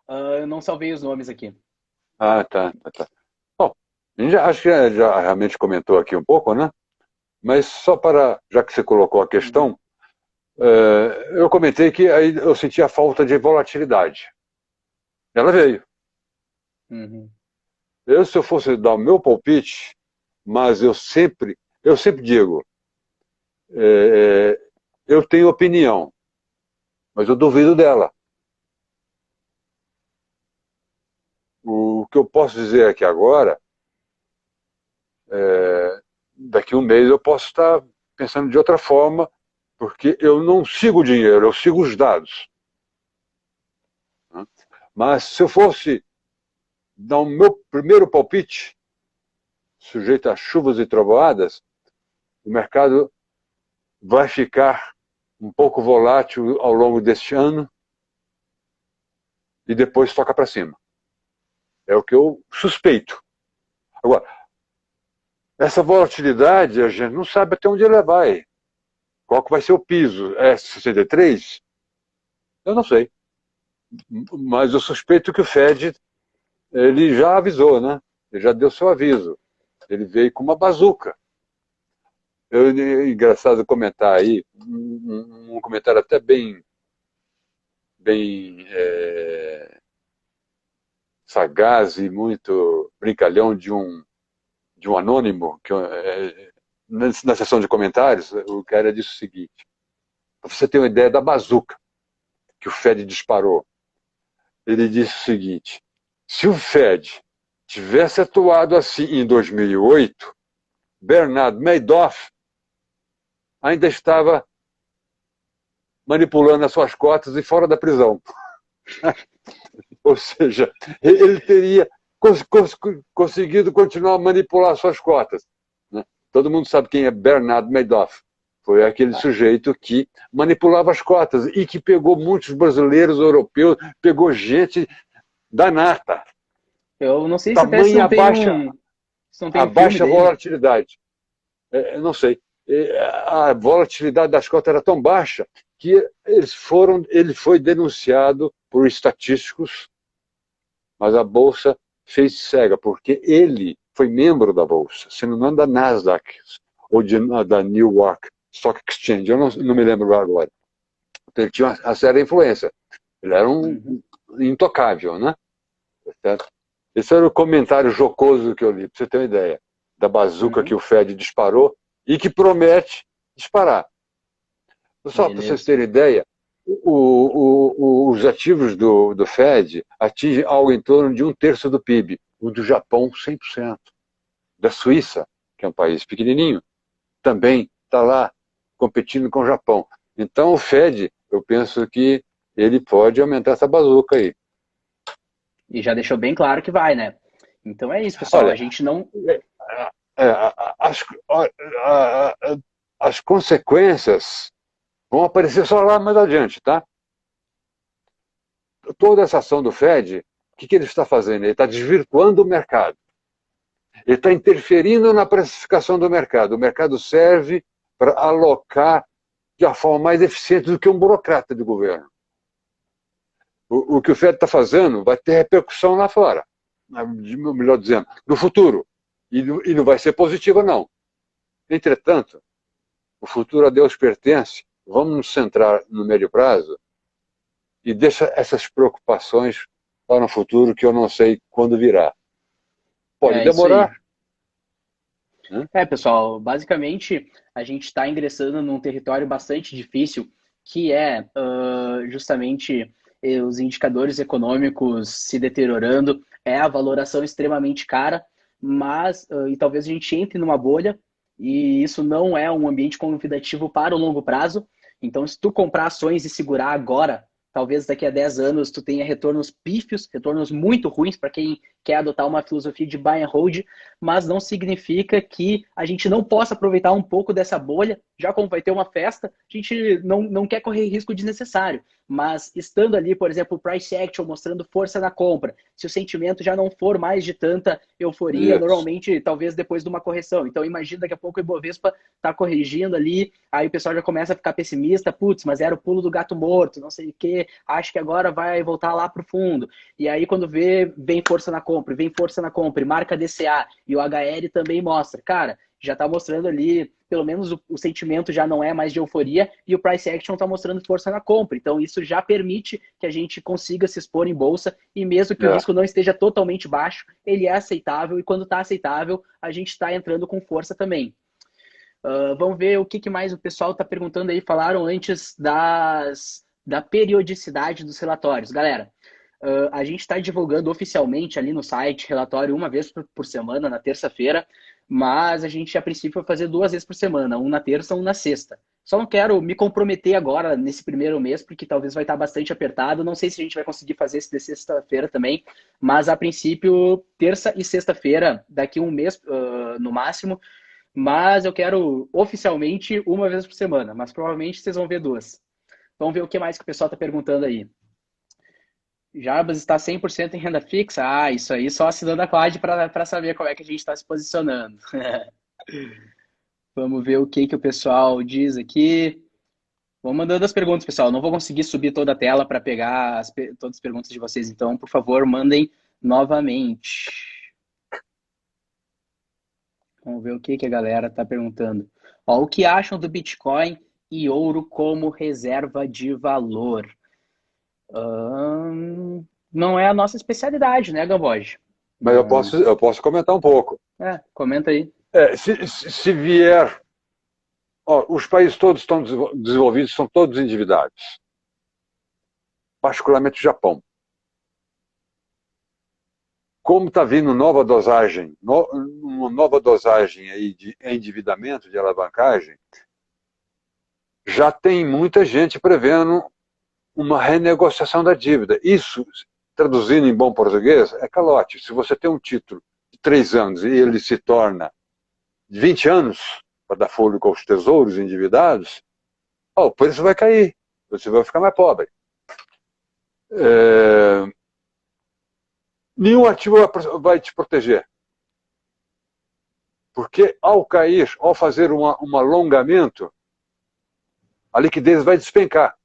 B: Eu não salvei os nomes aqui.
C: Tá. Bom, acho que já realmente comentou aqui um pouco, né? Mas só para, já que você colocou a questão, eu comentei que aí eu senti a falta de volatilidade. Ela veio. Se eu fosse dar o meu palpite, mas eu sempre digo, eu tenho opinião, mas eu duvido dela. O que eu posso dizer aqui agora, daqui a um mês eu posso estar pensando de outra forma, porque eu não sigo o dinheiro, eu sigo os dados. Mas se eu fosse dar o meu primeiro palpite, sujeito a chuvas e trovoadas, o mercado vai ficar um pouco volátil ao longo deste ano e depois toca para cima. É o que eu suspeito. Agora, essa volatilidade, a gente não sabe até onde ela vai. Qual que vai ser o piso? É 63? Eu não sei. Mas eu suspeito que o Fed, ele já avisou, né? Ele já deu seu aviso. Ele veio com uma bazuca. Engraçado comentar aí, um comentário até bem sagaz e muito brincalhão de um anônimo, que na seção de comentários, o cara disse o seguinte: para você ter uma ideia da bazuca que o Fed disparou. Ele disse o seguinte: se o Fed tivesse atuado assim em 2008, Bernard Madoff ainda estava manipulando as suas cotas e fora da prisão. Ou seja, ele teria conseguido continuar a manipular as suas cotas. Né? Todo mundo sabe quem é Bernard Madoff. Foi aquele sujeito que manipulava as cotas e que pegou muitos brasileiros, europeus, pegou gente da nata.
B: Eu não sei se até se não tem
C: a baixa volatilidade. Não sei. A volatilidade das cotas era tão baixa que ele foi denunciado por estatísticos, mas a Bolsa fez cega, porque ele foi membro da Bolsa, se não me engano da Nasdaq, ou da New York Stock Exchange, eu não me lembro agora. Então, ele tinha uma séria influência. Ele era um intocável, né? Certo? Esse era o comentário jocoso que eu li, para você ter uma ideia, da bazuca que o Fed disparou e que promete disparar. Só para vocês terem ideia, os ativos do Fed atingem algo em torno de 1/3 do PIB, o do Japão 100%, da Suíça, que é um país pequenininho, também está lá competindo com o Japão. Então o Fed, eu penso que ele pode aumentar essa bazuca aí.
B: E já deixou bem claro que vai, né? Então é isso, pessoal.
C: Olha,
B: a gente não...
C: as consequências vão aparecer só lá mais adiante, tá? Toda essa ação do Fed, o que ele está fazendo? Ele está desvirtuando o mercado. Ele está interferindo na precificação do mercado. O mercado serve para alocar de uma forma mais eficiente do que um burocrata de governo. O que o Fed está fazendo vai ter repercussão lá fora, melhor dizendo, no futuro. E não vai ser positiva, não. Entretanto, o futuro a Deus pertence. Vamos nos centrar no médio prazo e deixa essas preocupações para um futuro que eu não sei quando virá. Pode demorar.
B: Pessoal, basicamente a gente está ingressando num território bastante difícil, que é justamente os indicadores econômicos se deteriorando, é a valoração extremamente cara, mas e talvez a gente entre numa bolha, e isso não é um ambiente convidativo para o longo prazo. Então, se tu comprar ações e segurar agora, talvez daqui a 10 anos tu tenha retornos pífios, retornos muito ruins para quem quer adotar uma filosofia de buy and hold, mas não significa que a gente não possa aproveitar um pouco dessa bolha, já como vai ter uma festa, a gente não quer correr risco desnecessário, mas estando ali, por exemplo, o price action mostrando força na compra, se o sentimento já não for mais de tanta euforia, normalmente, talvez depois de uma correção. Então, imagina daqui a pouco o Ibovespa está corrigindo ali, aí o pessoal já começa a ficar pessimista, putz, mas era o pulo do gato morto, não sei o quê, acho que agora vai voltar lá para o fundo. E aí, quando vem força na compra, e marca DCA, e o HL também mostra. Cara, já está mostrando ali, pelo menos o sentimento já não é mais de euforia, e o price action está mostrando força na compra. Então, isso já permite que a gente consiga se expor em bolsa, e mesmo que o risco não esteja totalmente baixo, ele é aceitável, e quando está aceitável, a gente está entrando com força também. Vamos ver o que mais o pessoal está perguntando aí. Falaram antes da periodicidade dos relatórios. Galera, a gente está divulgando oficialmente ali no site relatório uma vez por semana, na terça-feira, mas a gente, a princípio, vai fazer 2 vezes por semana, um na terça, um na sexta. Só não quero me comprometer agora, nesse primeiro mês, porque talvez vai estar bastante apertado. Não sei se a gente vai conseguir fazer esse de sexta-feira também, mas, a princípio, terça e sexta-feira, daqui um mês, no máximo. Mas eu quero, oficialmente, uma vez por semana, mas provavelmente vocês vão ver 2. Vamos ver o que mais que o pessoal está perguntando aí. Jarbas está 100% em renda fixa? Ah, isso aí só assinando a Cloud para saber como é que a gente está se posicionando. Vamos ver o que o pessoal diz aqui. Vou mandando as perguntas, pessoal. Não vou conseguir subir toda a tela para pegar todas as perguntas de vocês, então, por favor, mandem novamente. Vamos ver o que a galera está perguntando. O que acham do Bitcoin e ouro como reserva de valor? Não é a nossa especialidade, né, Gamboge?
C: Mas eu posso comentar um pouco.
B: Comenta aí.
C: Se vier... os países todos estão desenvolvidos, são todos endividados. Particularmente o Japão. Como está vindo nova dosagem, uma nova dosagem aí de endividamento, de alavancagem, já tem muita gente prevendo uma renegociação da dívida. Isso, traduzindo em bom português, é calote. Se você tem um título de 3 anos e ele se torna de 20 anos para dar fôlego aos tesouros endividados, o preço vai cair, você vai ficar mais pobre. Nenhum ativo vai te proteger. Porque ao cair, ao fazer um alongamento, a liquidez vai despencar.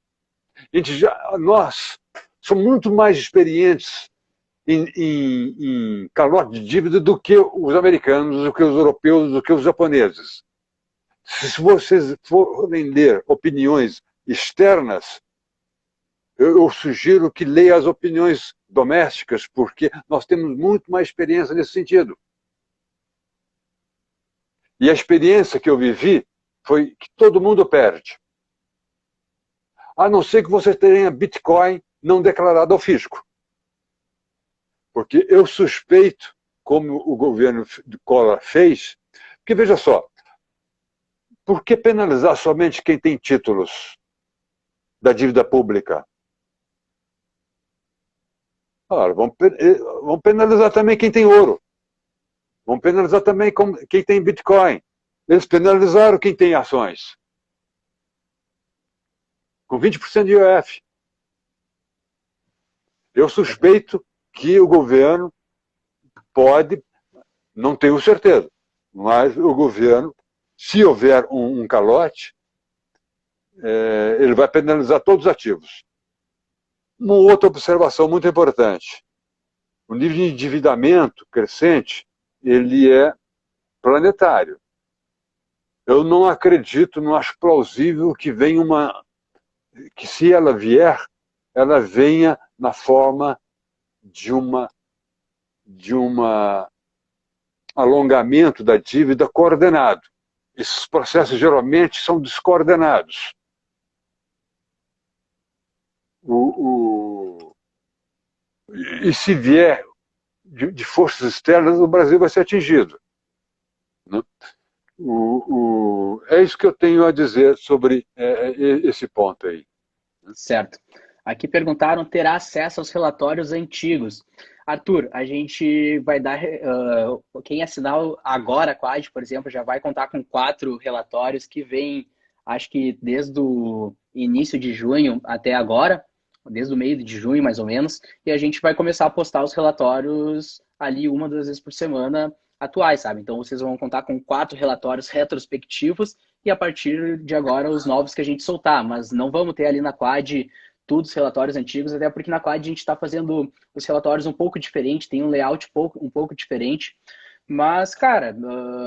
C: Nós somos muito mais experientes em calote de dívida do que os americanos, do que os europeus, do que os japoneses. Se vocês forem ler opiniões externas, eu sugiro que leia as opiniões domésticas, porque nós temos muito mais experiência nesse sentido. E a experiência que eu vivi foi que todo mundo perde. A não ser que você tenha Bitcoin não declarado ao fisco. Porque eu suspeito, como o governo de Collor fez, porque veja só, por que penalizar somente quem tem títulos da dívida pública? Ora, vamos penalizar também quem tem ouro. Vamos penalizar também quem tem Bitcoin. Eles penalizaram quem tem ações. Com 20% de IOF. Eu suspeito que o governo pode, não tenho certeza, mas o governo, se houver um calote, ele vai penalizar todos os ativos. Uma outra observação muito importante. O nível de endividamento crescente, ele é planetário. Eu não acredito, não acho plausível que venha que se ela vier, ela venha na forma de alongamento da dívida coordenado. Esses processos geralmente são descoordenados. E se vier de forças externas, o Brasil vai ser atingido. Né? É isso que eu tenho a dizer sobre esse ponto aí.
B: Certo. Aqui perguntaram, terá acesso aos relatórios antigos? Arthur, a gente vai dar... quem assinar agora a Quad, por exemplo, já vai contar com 4 relatórios que vêm, acho que desde o início de junho até agora, desde o meio de junho, mais ou menos, e a gente vai começar a postar os relatórios ali 1 ou 2 vezes por semana atuais, sabe? Então, vocês vão contar com 4 relatórios retrospectivos e, a partir de agora, os novos que a gente soltar. Mas não vamos ter ali na Quad todos os relatórios antigos, até porque na Quad a gente está fazendo os relatórios um pouco diferente, tem um layout um pouco diferente. Mas, cara,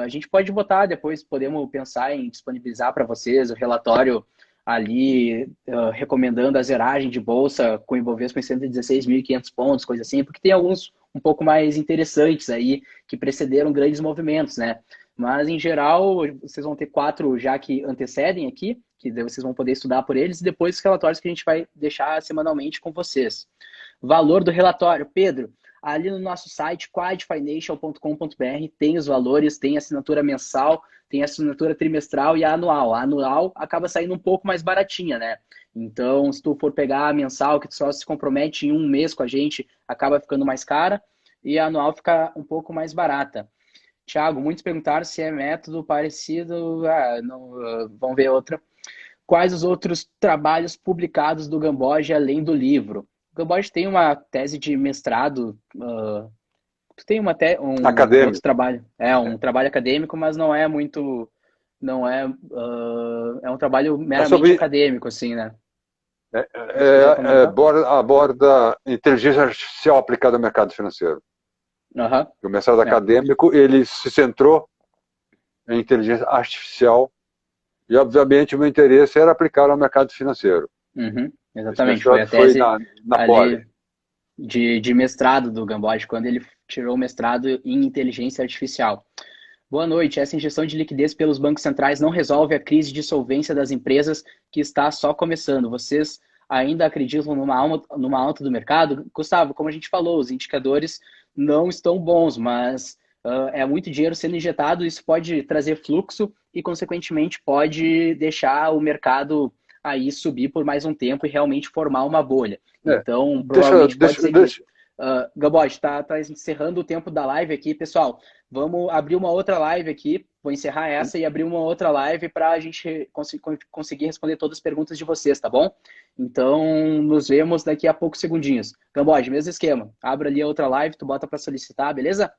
B: a gente pode botar depois, podemos pensar em disponibilizar para vocês o relatório ali recomendando a zeragem de bolsa com o Ibovespa em 116.500 pontos, coisa assim, porque tem alguns um pouco mais interessantes aí que precederam grandes movimentos, né? Mas, em geral, vocês vão ter 4 já que antecedem aqui, que vocês vão poder estudar por eles, e depois os relatórios que a gente vai deixar semanalmente com vocês. Valor do relatório, Pedro, ali no nosso site, quadfinancial.com.br, tem os valores, tem assinatura mensal, tem assinatura trimestral e a anual. A anual acaba saindo um pouco mais baratinha, né? Então, se tu for pegar a mensal, que tu só se compromete em um mês com a gente, acaba ficando mais cara, e a anual fica um pouco mais barata. Tiago, muitos perguntaram se é método parecido. Vamos ver outra. Quais os outros trabalhos publicados do Gamboge além do livro? O Gamboge tem uma tese de mestrado. Tu tem um outro trabalho. Um trabalho acadêmico, mas não é muito. Não é. É um trabalho meramente acadêmico, assim, né?
C: Aborda inteligência artificial aplicada ao mercado financeiro. O mestrado acadêmico, ele se centrou em inteligência artificial e, obviamente, o meu interesse era aplicar ao mercado financeiro.
B: Exatamente, foi a tese na Poli. De mestrado do Gamboge, quando ele tirou o mestrado em inteligência artificial. Boa noite. Essa injeção de liquidez pelos bancos centrais não resolve a crise de solvência das empresas que está só começando. Vocês ainda acreditam numa alta do mercado? Gustavo, como a gente falou, os indicadores não estão bons, mas é muito dinheiro sendo injetado, isso pode trazer fluxo e, consequentemente, pode deixar o mercado aí subir por mais um tempo e realmente formar uma bolha. Então, provavelmente pode ser que... Gamboge, está encerrando o tempo da live aqui, pessoal. Vamos abrir uma outra live aqui, vou encerrar essa e abrir uma outra live para a gente conseguir responder todas as perguntas de vocês, tá bom? Então, nos vemos daqui a poucos segundinhos. Gamboge, mesmo esquema. Abra ali a outra live, tu bota para solicitar, beleza?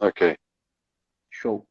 C: Ok.
B: Show.